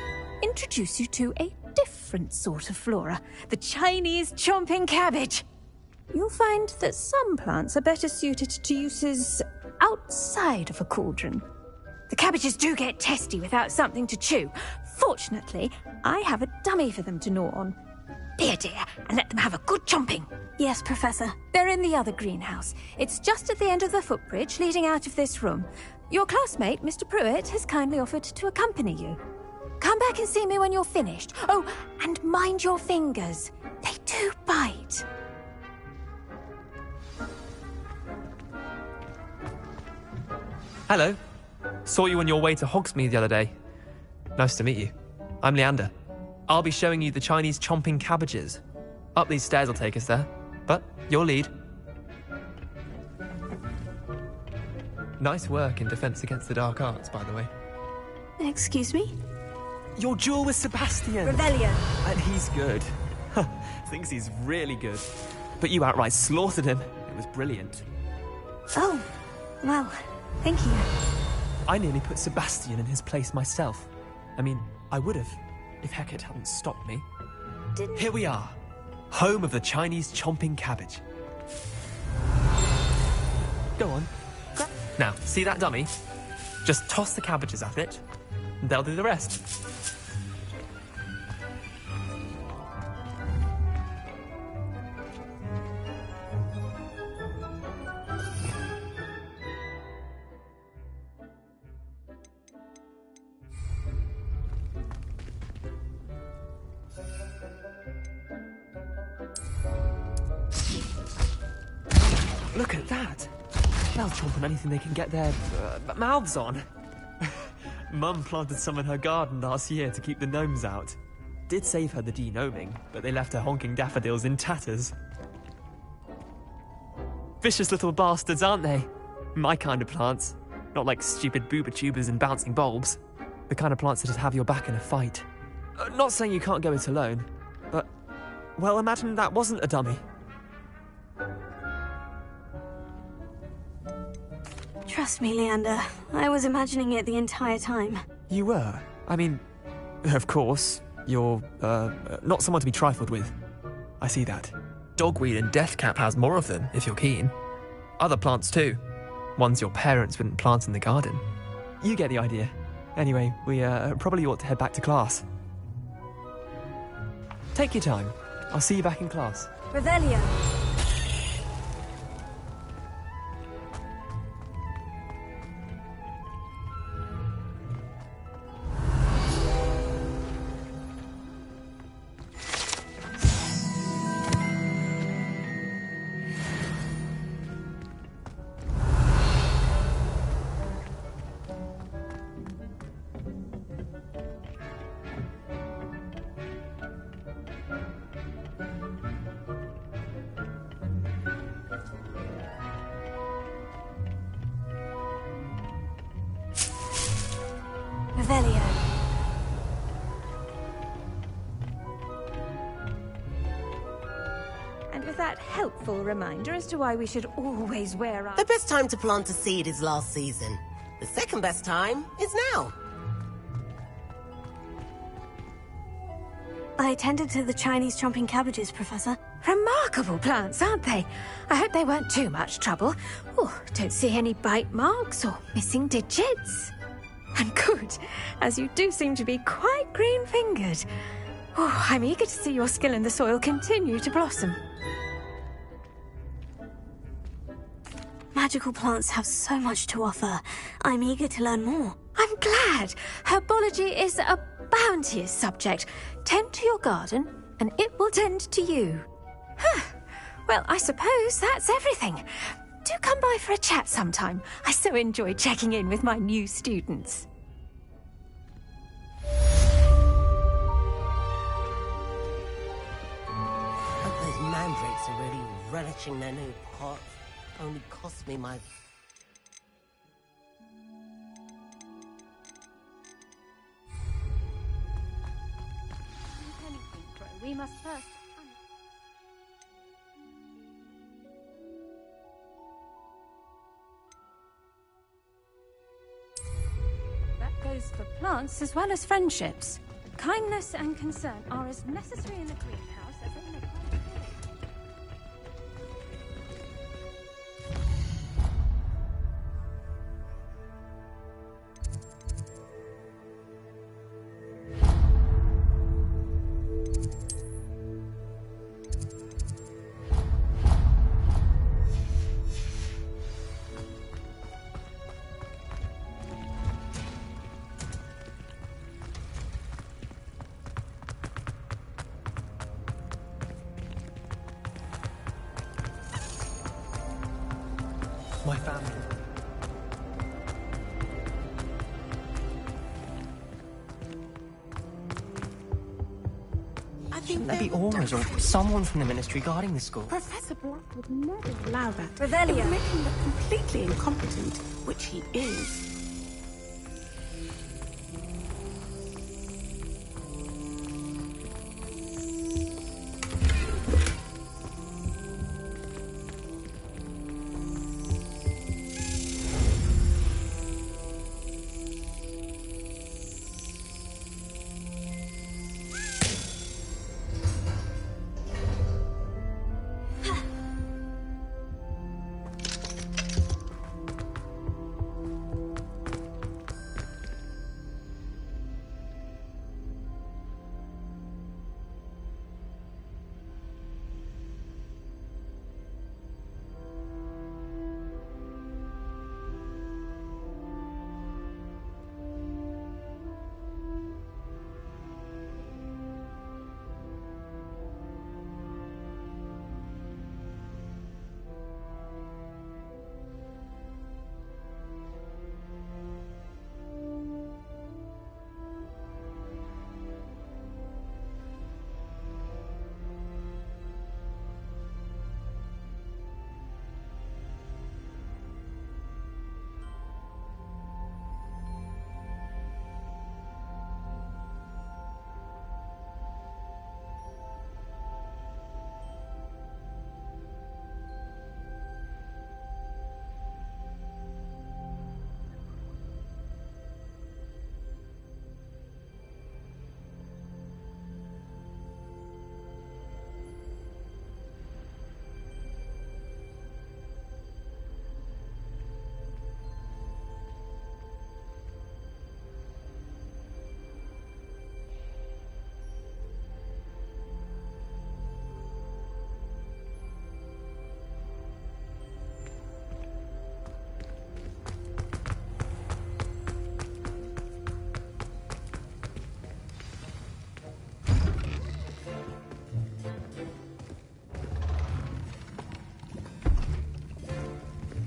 Introduce you to a different sort of flora, the Chinese chomping cabbage. You'll find that some plants are better suited to uses outside of a cauldron. The cabbages do get testy without something to chew. Fortunately, I have a dummy for them to gnaw on. Be a dear and let them have a good chomping. Yes, Professor. They're in the other greenhouse. It's just at the end of the footbridge leading out of this room. Your classmate, Mr. Pruitt, has kindly offered to accompany you. Come back and see me when you're finished. Oh, and mind your fingers. They do bite. Hello. Saw you on your way to Hogsmeade the other day. Nice to meet you. I'm Leander. I'll be showing you the Chinese chomping cabbages. Up these stairs will take us there, but your lead. Nice work in Defense Against the Dark Arts, by the way. Excuse me? Your duel with Sebastian! Revelio. And he's good. Thinks he's really good. But you outright slaughtered him. It was brilliant. Oh, well, thank you. I nearly put Sebastian in his place myself. I mean, I would have, if Hecate hadn't stopped me. Here we are, home of the Chinese chomping cabbage. Go on. Now, see that dummy? Just toss the cabbages at it, and they'll do the rest. Look at that! They'll chomp on anything they can get their mouths on. Mum planted some in her garden last year to keep the gnomes out. Did save her the de-gnoming, but they left her honking daffodils in tatters. Vicious little bastards, aren't they? My kind of plants. Not like stupid booba tubers and bouncing bulbs. The kind of plants that just have your back in a fight. Not saying you can't go it alone, but... well, imagine that wasn't a dummy. Trust me, Leander. I was imagining it the entire time. You were? I mean, of course, you're, not someone to be trifled with. I see that. Dogweed and deathcap has more of them, if you're keen. Other plants too. Ones your parents wouldn't plant in the garden. You get the idea. Anyway, we, probably ought to head back to class. Take your time. I'll see you back in class. Revelio. Revelio. And with that helpful reminder as to why we should always wear our... The best time to plant a seed is last season. The second best time is now. I tended to the Chinese chomping cabbages, Professor. Remarkable plants, aren't they? I hope they weren't too much trouble. Oh, don't see any bite marks or missing digits. And good, as you do seem to be quite green-fingered. Oh, I'm eager to see your skill in the soil continue to blossom. Magical plants have so much to offer. I'm eager to learn more. I'm glad. Herbology is a bounteous subject. Tend to your garden, and it will tend to you. Well, I suppose that's everything. Do come by for a chat sometime. I so enjoy checking in with my new students. Hope those mandrakes are really relishing their new pot. Only cost me my... We must first... That goes for plants as well as friendships. Kindness and concern are as necessary in a greenhouse as in a garden. My family. I think Shouldn't there be auras or someone from the ministry guarding the school? Professor Black would never allow that. Revelio. It would make him look completely incompetent, which he is.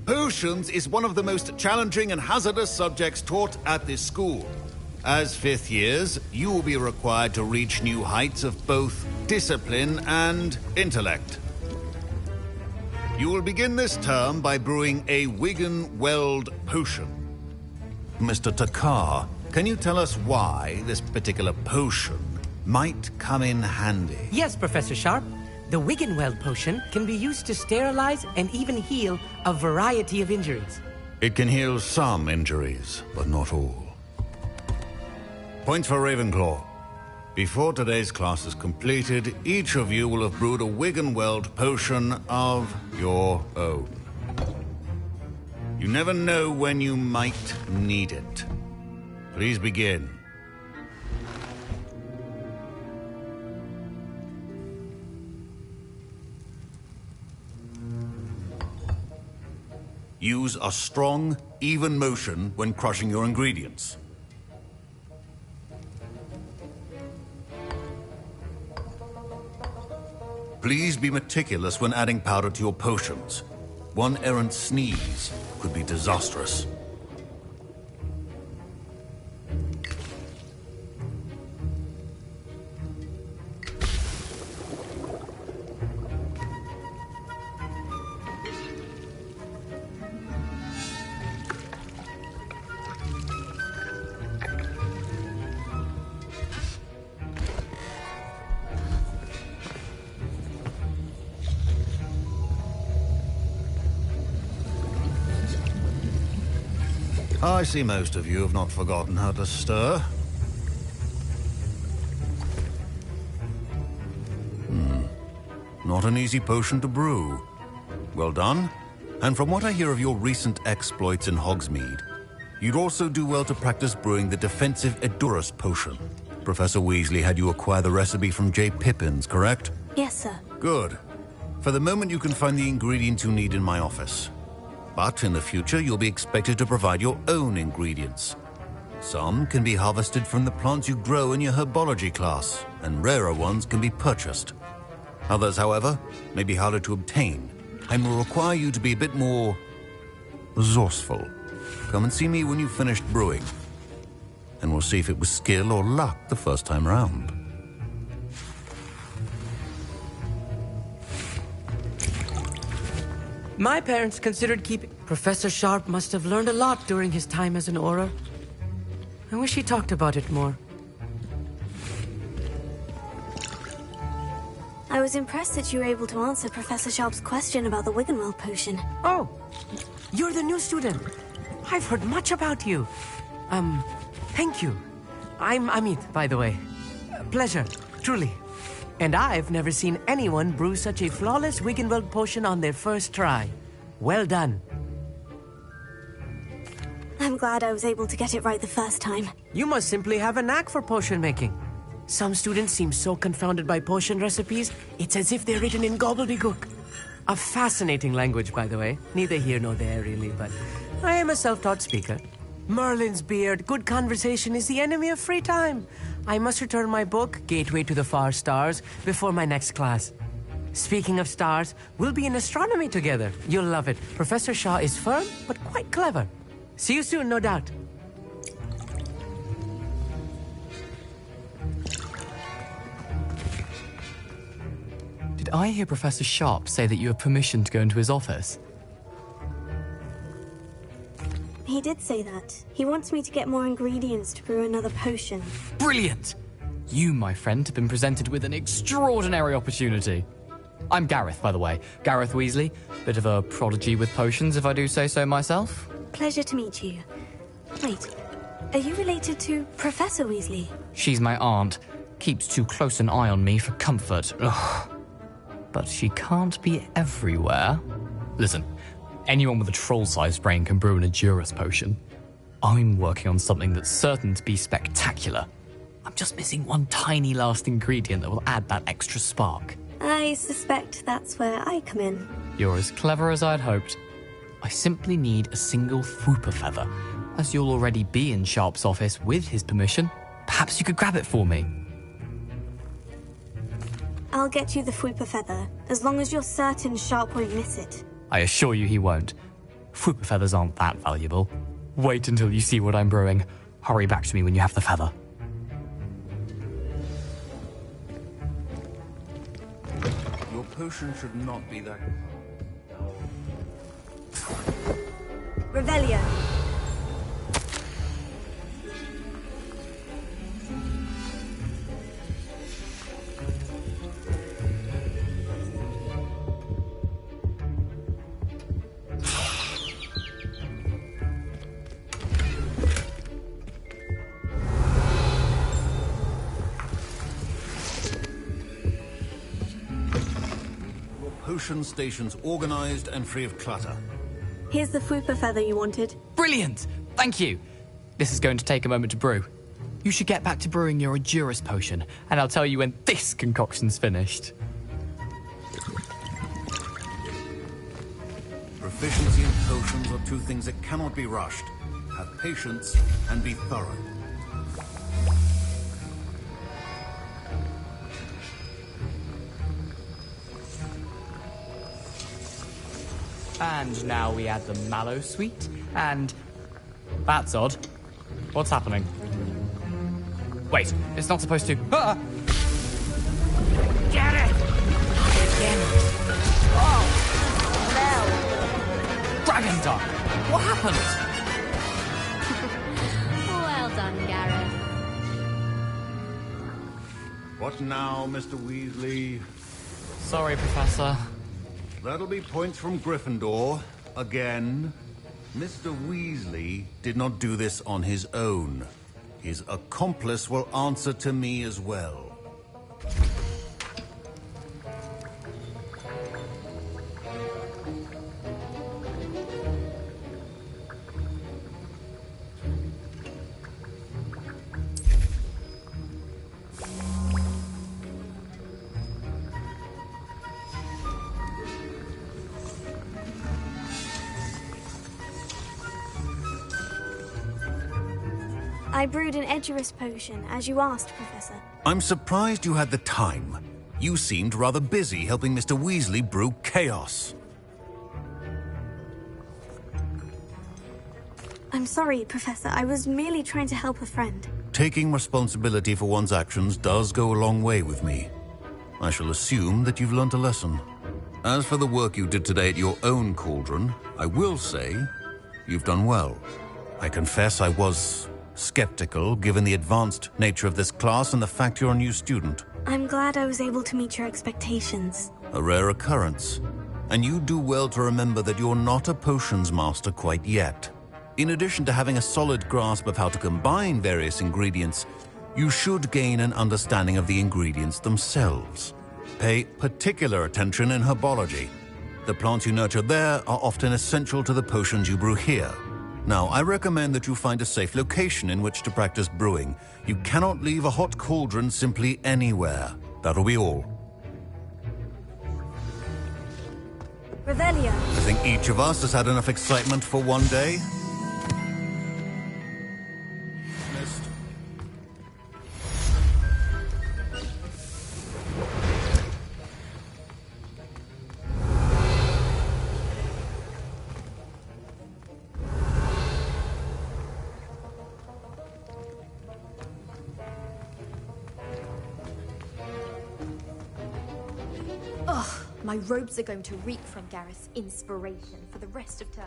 Potions is one of the most challenging and hazardous subjects taught at this school. As fifth years, you will be required to reach new heights of both discipline and intellect. You will begin this term by brewing a Wigan-Weld potion. Mr. Takar, can you tell us why this particular potion might come in handy? Yes, Professor Sharp. The Wigan-Weld potion can be used to sterilize and even heal a variety of injuries. It can heal some injuries, but not all. Point for Ravenclaw. Before today's class is completed, each of you will have brewed a Wigan-Weld potion of your own. You never know when you might need it. Please begin. Use a strong, even motion when crushing your ingredients. Please be meticulous when adding powder to your potions. One errant sneeze could be disastrous. I see most of you have not forgotten how to stir. Not an easy potion to brew. Well done. And from what I hear of your recent exploits in Hogsmeade, you'd also do well to practice brewing the defensive Edurus potion. Professor Weasley had you acquire the recipe from J. Pippins, correct? Yes, sir. Good. For the moment, you can find the ingredients you need in my office. But in the future, you'll be expected to provide your own ingredients. Some can be harvested from the plants you grow in your herbology class, and rarer ones can be purchased. Others, however, may be harder to obtain, and will require you to be a bit more resourceful. Come and see me when you've finished brewing, and we'll see if it was skill or luck the first time round. My parents considered keeping... Professor Sharp must have learned a lot during his time as an Auror. I wish he talked about it more. I was impressed that you were able to answer Professor Sharp's question about the Wiggenweld potion. Oh, you're the new student. I've heard much about you. Thank you. I'm Amit, by the way. Pleasure, truly. And I've never seen anyone brew such a flawless Wiggenweld potion on their first try. Well done. I'm glad I was able to get it right the first time. You must simply have a knack for potion making. Some students seem so confounded by potion recipes, it's as if they're written in gobbledygook. A fascinating language, by the way. Neither here nor there, really, but I am a self-taught speaker. Merlin's beard, good conversation is the enemy of free time. I must return my book, Gateway to the Far Stars, before my next class. Speaking of stars, we'll be in astronomy together. You'll love it. Professor Shaw is firm, but quite clever. See you soon, no doubt. Did I hear Professor Sharp say that you have permission to go into his office? He did say that. He wants me to get more ingredients to brew another potion. Brilliant! You, my friend, have been presented with an extraordinary opportunity. I'm Gareth, by the way. Gareth Weasley. Bit of a prodigy with potions, if I do say so myself. Pleasure to meet you. Wait, are you related to Professor Weasley? She's my aunt. Keeps too close an eye on me for comfort. Ugh. But she can't be everywhere. Listen, anyone with a troll-sized brain can brew an Edurus potion. I'm working on something that's certain to be spectacular. I'm just missing one tiny last ingredient that will add that extra spark. I suspect that's where I come in. You're as clever as I'd hoped. I simply need a single Fwooper feather. As you'll already be in Sharp's office with his permission, perhaps you could grab it for me. I'll get you the Fwooper feather, as long as you're certain Sharp won't miss it. I assure you he won't. Fwooper feathers aren't that valuable. Wait until you see what I'm brewing. Hurry back to me when you have the feather. Your potion should not be that... Revelio. Potion stations organized and free of clutter. Here's the Fwooper feather you wanted. Brilliant! Thank you! This is going to take a moment to brew. You should get back to brewing your Edurus potion, and I'll tell you when this concoction's finished. Proficiency and potions are two things that cannot be rushed. Have patience and be thorough. And now we add the mallow sweet, and... That's odd. What's happening? Wait, it's not supposed to... Ah! Get it! Again. Oh! No! Dragon Duck! What happened? Well done, Gareth. What now, Mr. Weasley? Sorry, Professor. That'll be points from Gryffindor. Again. Mr. Weasley did not do this on his own. His accomplice will answer to me as well. I brewed an Edurus potion, as you asked, Professor. I'm surprised you had the time. You seemed rather busy helping Mr. Weasley brew chaos. I'm sorry, Professor. I was merely trying to help a friend. Taking responsibility for one's actions does go a long way with me. I shall assume that you've learnt a lesson. As for the work you did today at your own cauldron, I will say you've done well. I confess I was skeptical, given the advanced nature of this class and the fact you're a new student. I'm glad I was able to meet your expectations. A rare occurrence. And you do well to remember that you're not a potions master quite yet. In addition to having a solid grasp of how to combine various ingredients, you should gain an understanding of the ingredients themselves. Pay particular attention in herbology. The plants you nurture there are often essential to the potions you brew here. Now, I recommend that you find a safe location in which to practice brewing. You cannot leave a hot cauldron simply anywhere. That'll be all. Revelio. I think each of us has had enough excitement for one day. My robes are going to reek from Gareth's inspiration for the rest of term.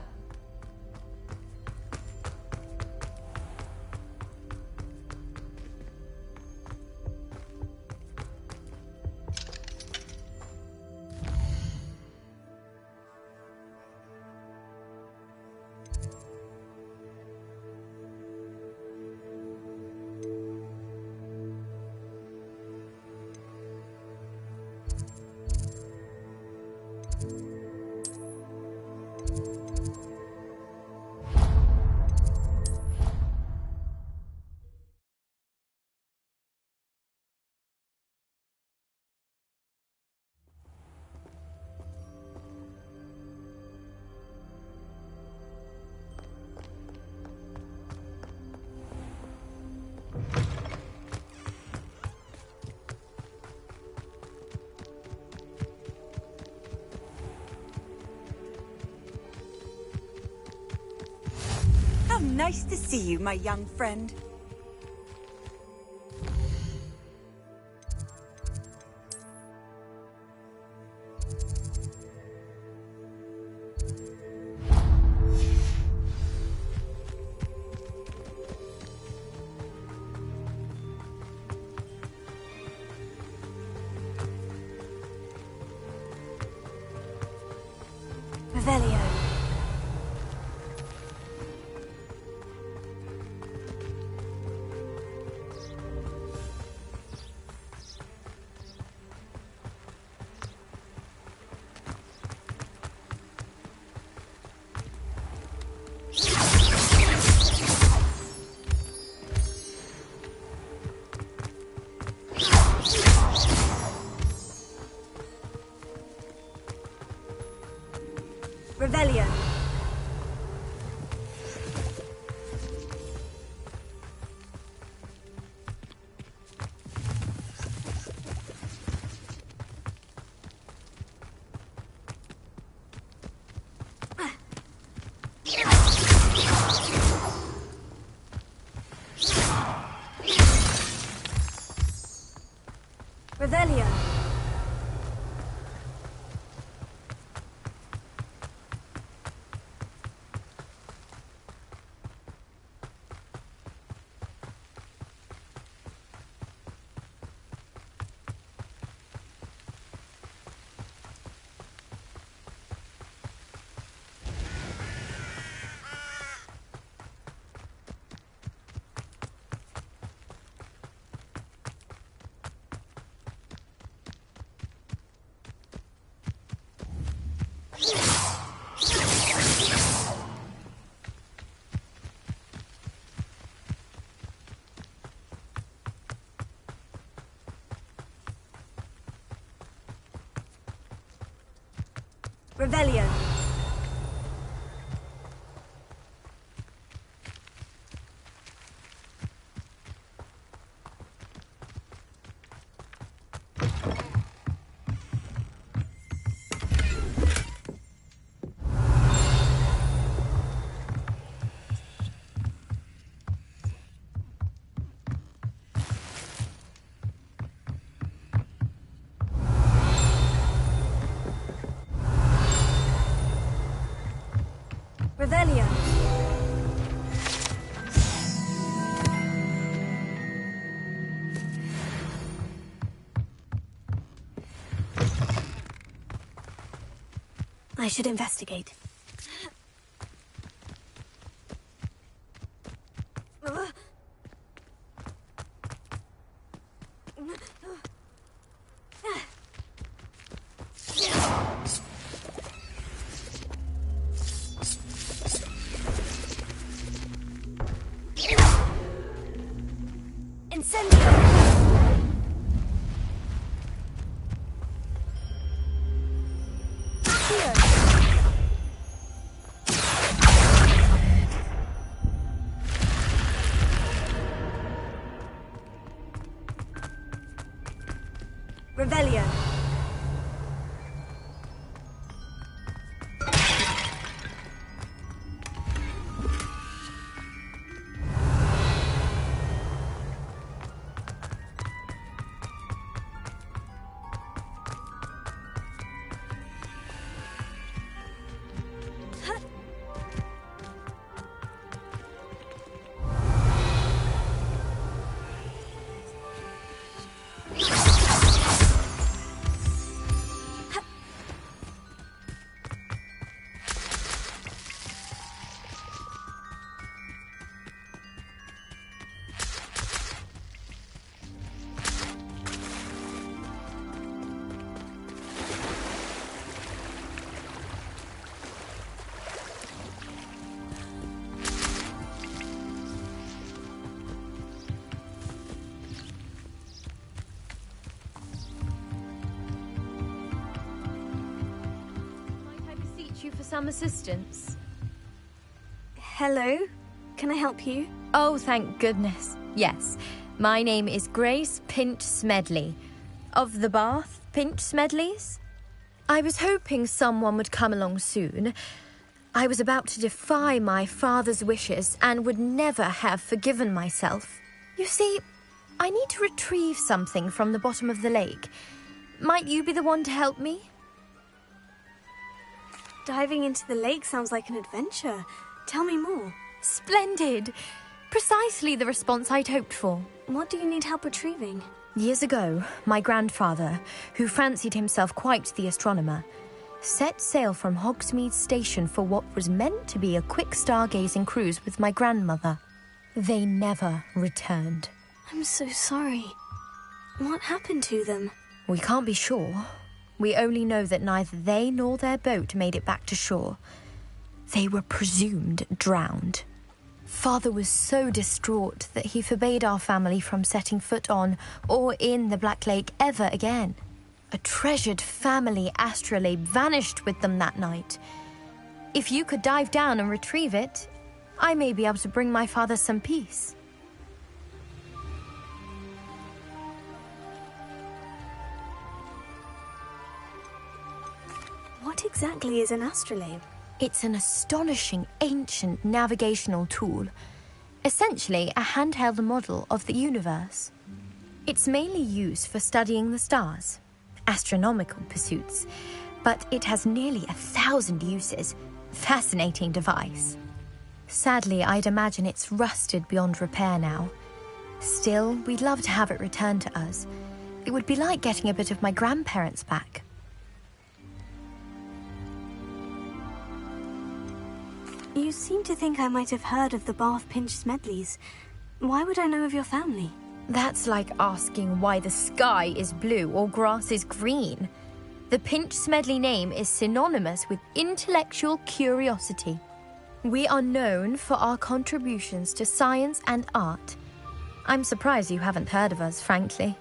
Nice to see you, my young friend. Revelio. Revelio. Revelio. Revelio. I should investigate. Revelio. You for some assistance? Hello? Can I help you? Oh, thank goodness. Yes. My name is Grace Pinch Smedley. Of the Bath Pinch Smedleys? I was hoping someone would come along soon. I was about to defy my father's wishes and would never have forgiven myself. You see, I need to retrieve something from the bottom of the lake. Might you be the one to help me? Diving into the lake sounds like an adventure. Tell me more. Splendid! Precisely the response I'd hoped for. What do you need help retrieving? Years ago, my grandfather, who fancied himself quite the astronomer, set sail from Hogsmeade Station for what was meant to be a quick stargazing cruise with my grandmother. They never returned. I'm so sorry. What happened to them? We can't be sure. We only know that neither they nor their boat made it back to shore. They were presumed drowned. Father was so distraught that he forbade our family from setting foot on or in the Black Lake ever again. A treasured family astrolabe vanished with them that night. If you could dive down and retrieve it, I may be able to bring my father some peace. What exactly is an astrolabe? It's an astonishing ancient navigational tool, essentially a handheld model of the universe. It's mainly used for studying the stars, astronomical pursuits, but it has nearly 1,000 uses. Fascinating device. Sadly, I'd imagine it's rusted beyond repair now. Still, we'd love to have it returned to us. It would be like getting a bit of my grandparents back. You seem to think I might have heard of the Bath Pinch Smedleys. Why would I know of your family? That's like asking why the sky is blue or grass is green. The Pinch Smedley name is synonymous with intellectual curiosity. We are known for our contributions to science and art. I'm surprised you haven't heard of us, frankly.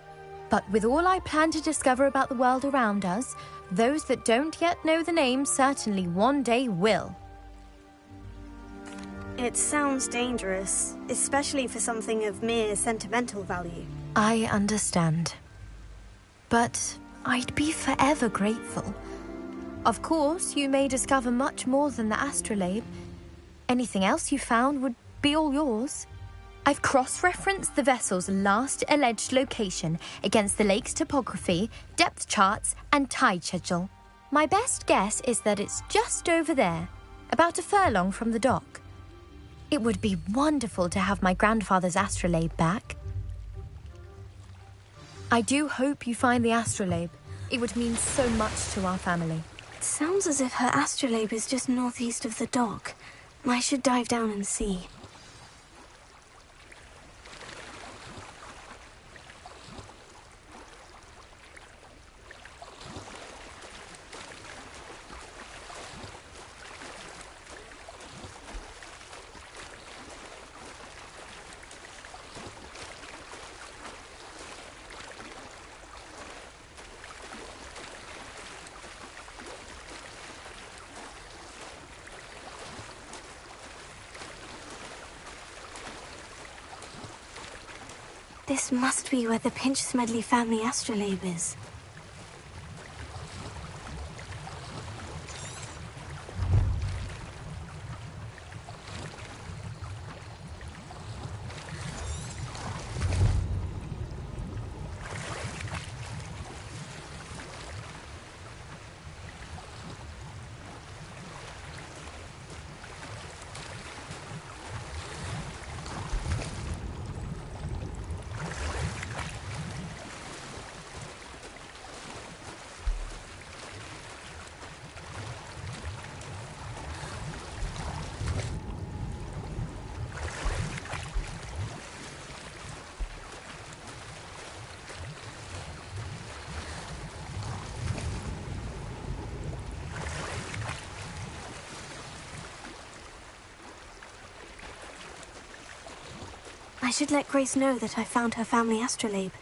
But with all I plan to discover about the world around us, those that don't yet know the name certainly one day will. It sounds dangerous, especially for something of mere sentimental value. I understand. But I'd be forever grateful. Of course, you may discover much more than the astrolabe. Anything else you found would be all yours. I've cross-referenced the vessel's last alleged location against the lake's topography, depth charts, and tide schedule. My best guess is that it's just over there, about a furlong from the dock. It would be wonderful to have my grandfather's astrolabe back. I do hope you find the astrolabe. It would mean so much to our family. It sounds as if her astrolabe is just northeast of the dock. I should dive down and see. This must be where the Pinch Smedley family astrolabe is. I should let Grace know that I found her family astrolabe.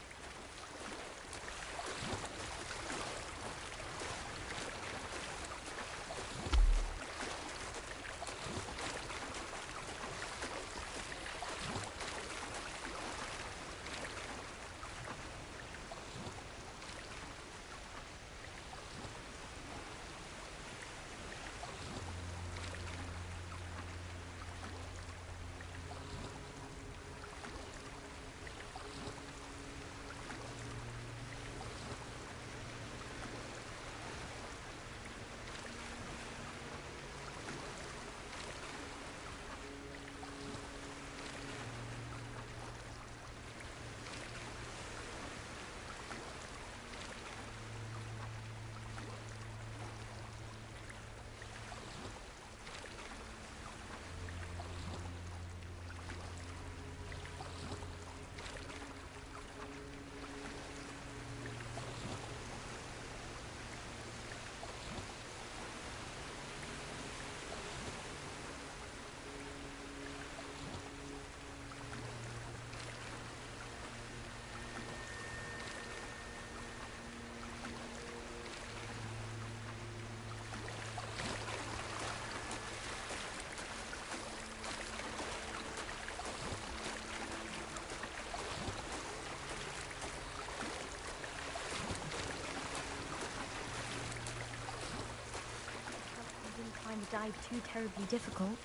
The dive too terribly difficult.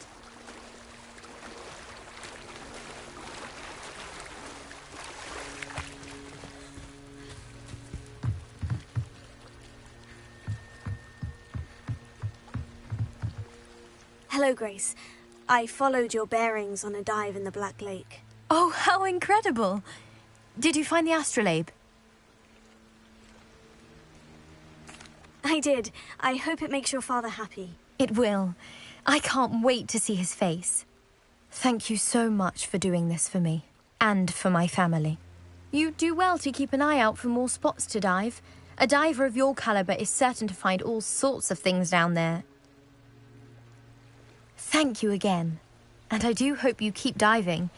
Hello, Grace. I followed your bearings on a dive in the Black Lake. Oh, how incredible! Did you find the astrolabe? I did. I hope it makes your father happy. It will. I can't wait to see his face. Thank you so much for doing this for me, and for my family. You do well to keep an eye out for more spots to dive. A diver of your caliber is certain to find all sorts of things down there. Thank you again, and I do hope you keep diving.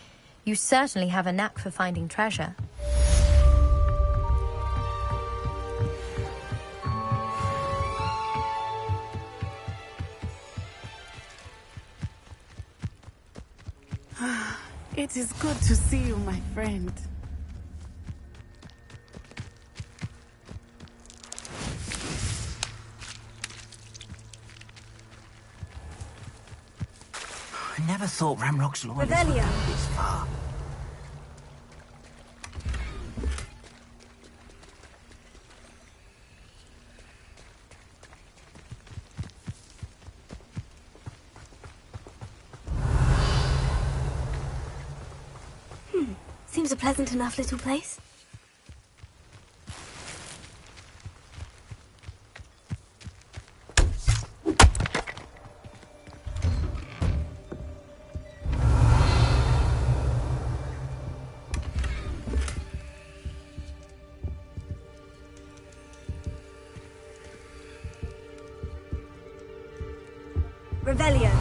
You certainly have a knack for finding treasure. It is good to see you, my friend. I never thought Ramrock's loyalty would Revelio. go this far. Seems a pleasant enough little place. Revelio.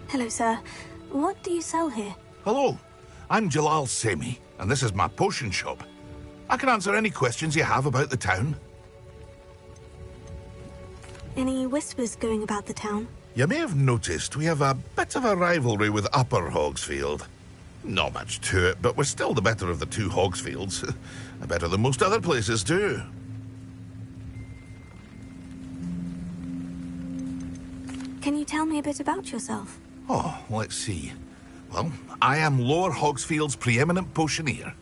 Hello, sir. What do you sell here? Hello, I'm Jalal Semi, and this is my potion shop. I can answer any questions you have about the town. Any whispers going about the town? You may have noticed we have a bit of a rivalry with Upper Hogsfield. Not much to it, but we're still the better of the two Hogsfields. Better than most other places, too. Can you tell me a bit about yourself? Oh, let's see. Well, I am Lower Hogsfield's preeminent potioneer.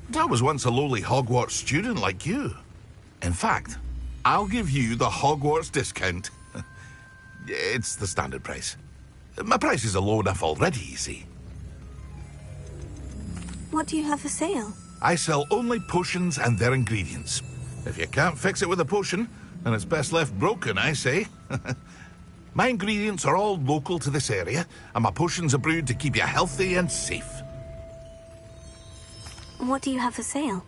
And I was once a lowly Hogwarts student like you. In fact, I'll give you the Hogwarts discount. It's the standard price. My prices are low enough already, you see. What do you have for sale? I sell only potions and their ingredients. If you can't fix it with a potion, then it's best left broken, I say. My ingredients are all local to this area, and my potions are brewed to keep you healthy and safe. What do you have for sale?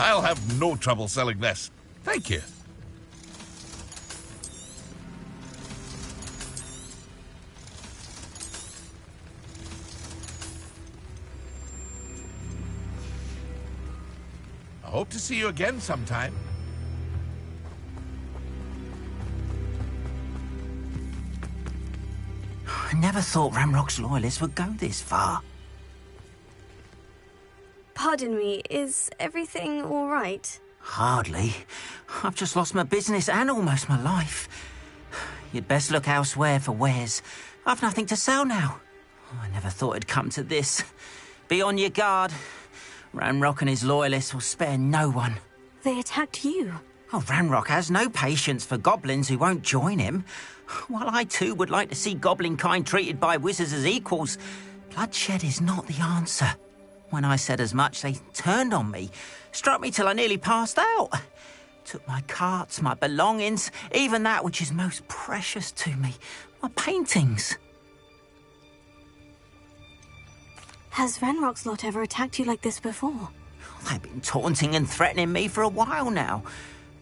I'll have no trouble selling this. Thank you. I hope to see you again sometime. I never thought Ramrock's loyalists would go this far. Pardon me, is everything all right? Hardly. I've just lost my business and almost my life. You'd best look elsewhere for wares. I've nothing to sell now. I never thought it'd come to this. Be on your guard. Ranrock and his loyalists will spare no one. They attacked you. Oh, Ranrock has no patience for goblins who won't join him. While I too would like to see goblin kind treated by wizards as equals, bloodshed is not the answer. When I said as much, they turned on me, struck me till I nearly passed out. Took my carts, my belongings, even that which is most precious to me, my paintings. Has Ranrock's lot ever attacked you like this before? They've been taunting and threatening me for a while now,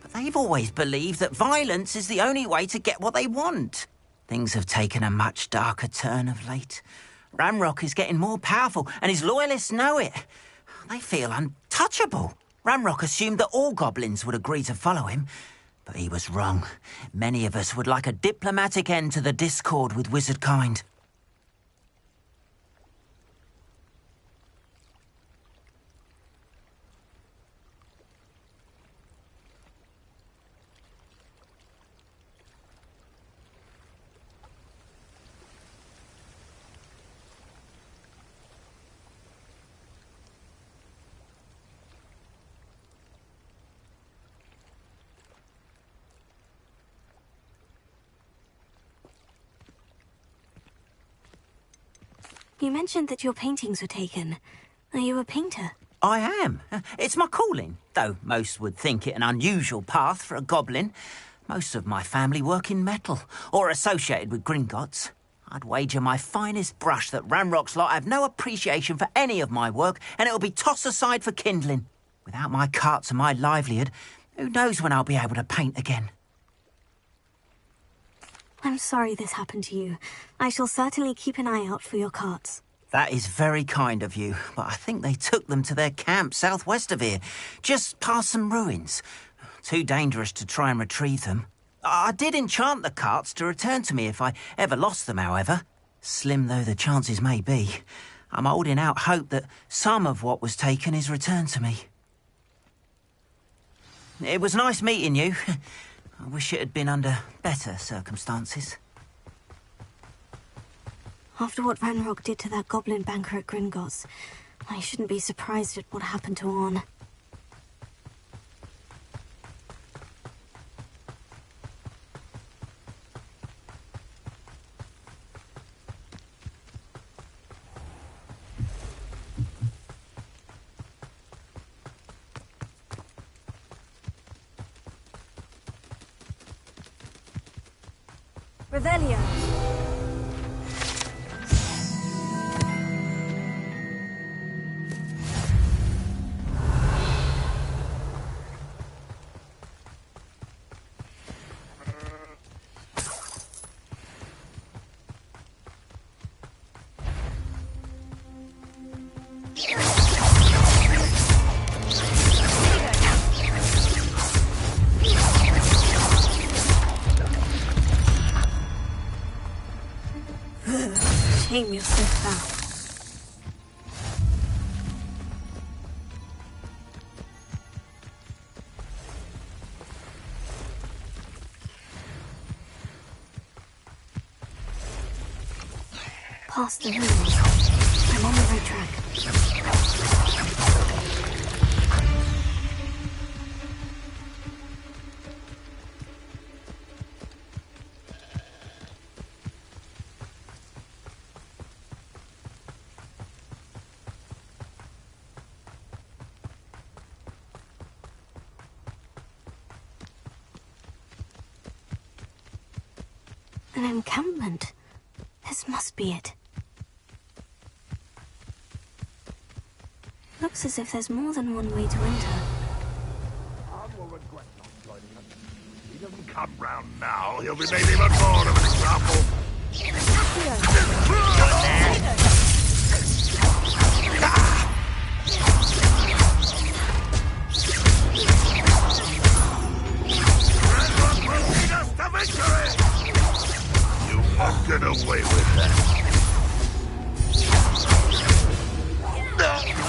but they've always believed that violence is the only way to get what they want. Things have taken a much darker turn of late. Ranrock is getting more powerful, and his loyalists know it. They feel untouchable. Ranrock assumed that all goblins would agree to follow him, but he was wrong. Many of us would like a diplomatic end to the discord with wizard kind. You mentioned that your paintings were taken. Are you a painter? I am. It's my calling, though most would think it an unusual path for a goblin. Most of my family work in metal, or associated with Gringotts. I'd wager my finest brush that Ranrock's lot have no appreciation for any of my work, and it'll be tossed aside for kindling. Without my carts and my livelihood, who knows when I'll be able to paint again. I'm sorry this happened to you. I shall certainly keep an eye out for your carts. That is very kind of you, but I think they took them to their camp southwest of here, just past some ruins. Too dangerous to try and retrieve them. I did enchant the carts to return to me if I ever lost them, however. Slim though the chances may be, I'm holding out hope that some of what was taken is returned to me. It was nice meeting you. I wish it had been under better circumstances. After what Ranrock did to that goblin banker at Gringotts, I shouldn't be surprised at what happened to Orn. Revelio. Shame you're so fast. Past the ruins. I'm on the right track. An encampment. This must be it. Looks as if there's more than one way to enter. will regret not joining us. If he doesn't come round now, he'll be made even more of an example. You won't get away with that.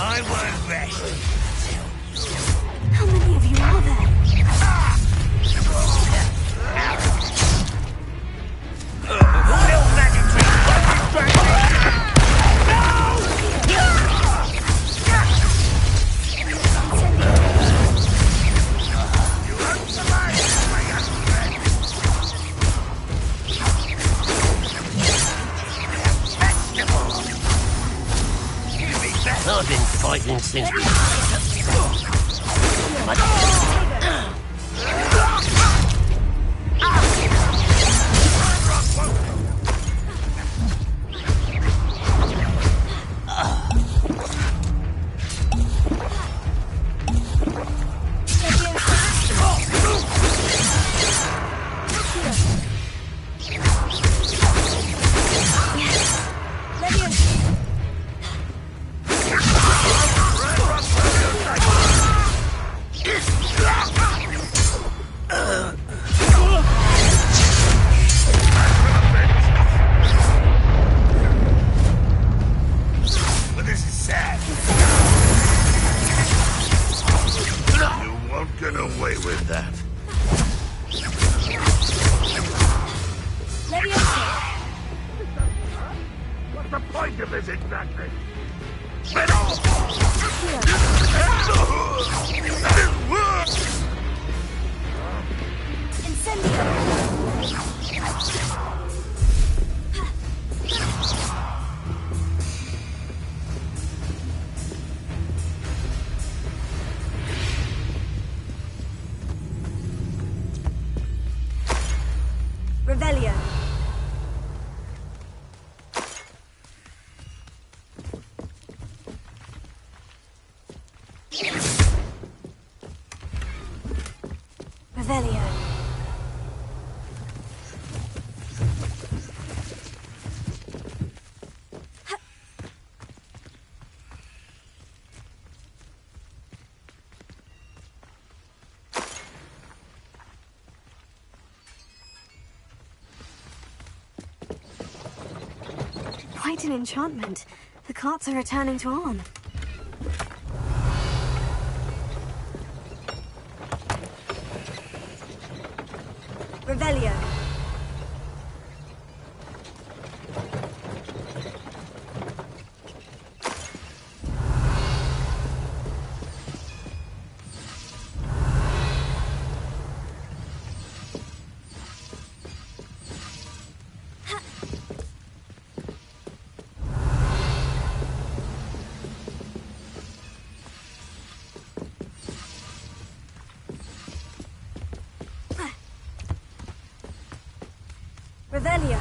I won't rest. How many of you are there? I've been fighting since we... Revelio. Revelio. Quite an enchantment. The carts are returning to Arn. Revelio. Revelio.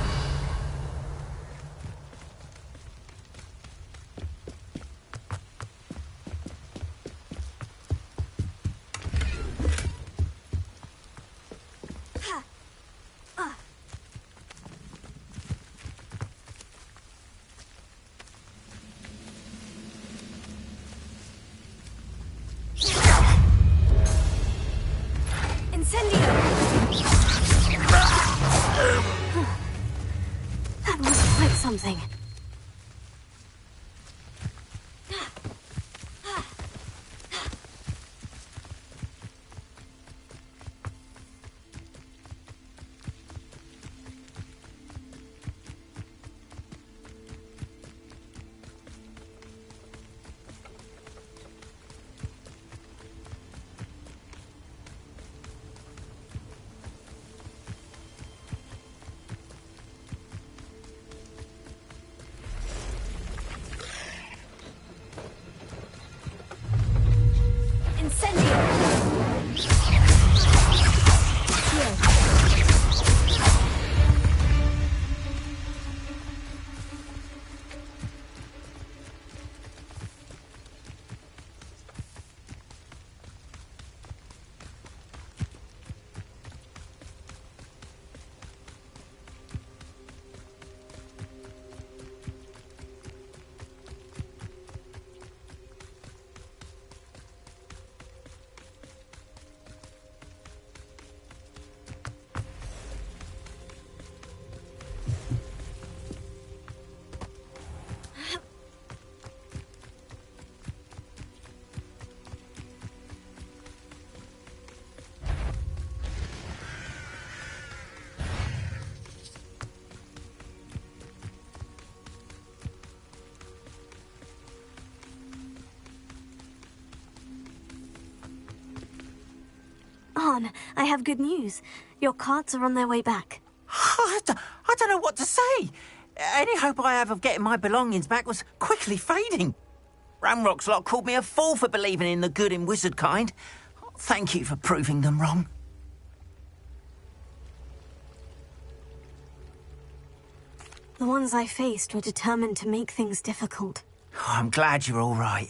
That was quite something. Arn, I have good news. Your carts are on their way back. I don't know what to say. Any hope I have of getting my belongings back was quickly fading. Ramrock's lot called me a fool for believing in the good in wizard kind. Thank you for proving them wrong. The ones I faced were determined to make things difficult. Oh, I'm glad you're all right.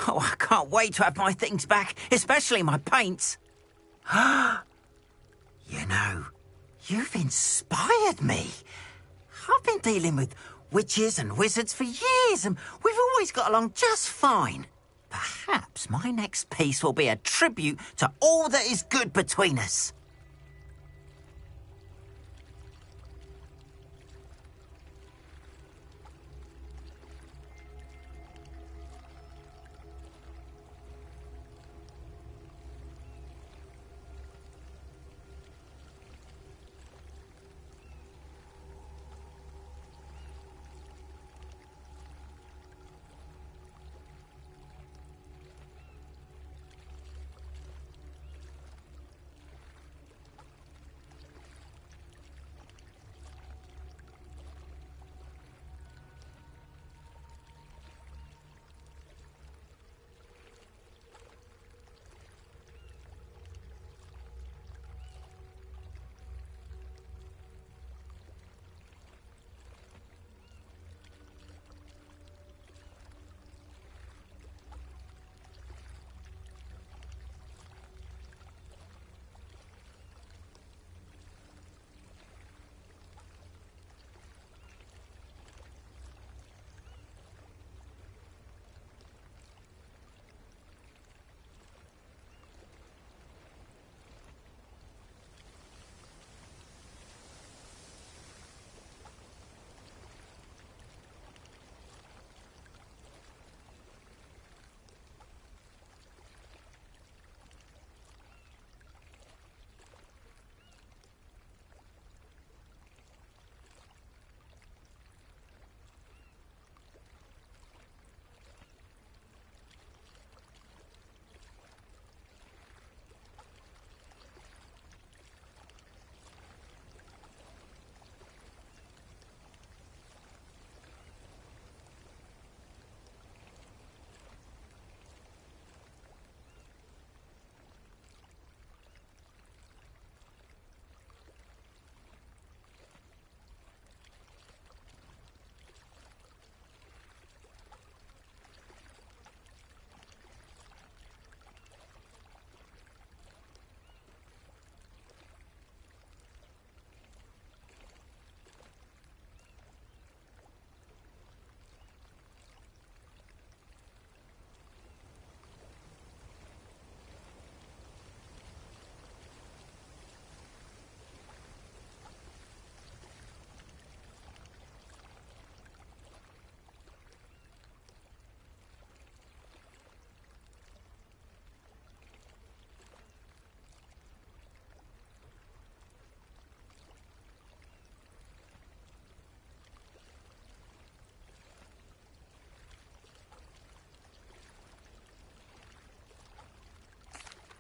Oh, I can't wait to have my things back, especially my paints. You know, you've inspired me. I've been dealing with witches and wizards for years, and we've always got along just fine. Perhaps my next piece will be a tribute to all that is good between us.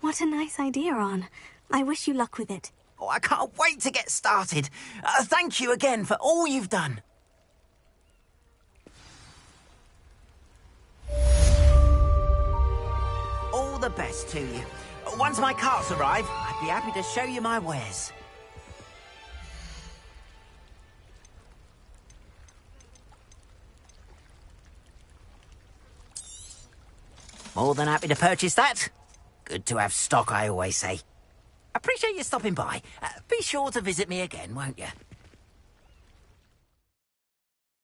What a nice idea, Arn. I wish you luck with it. Oh, I can't wait to get started. Thank you again for all you've done. All the best to you. Once my carts arrive, I'd be happy to show you my wares. More than happy to purchase that. Good to have stock, I always say. Appreciate you stopping by. Be sure to visit me again, won't you?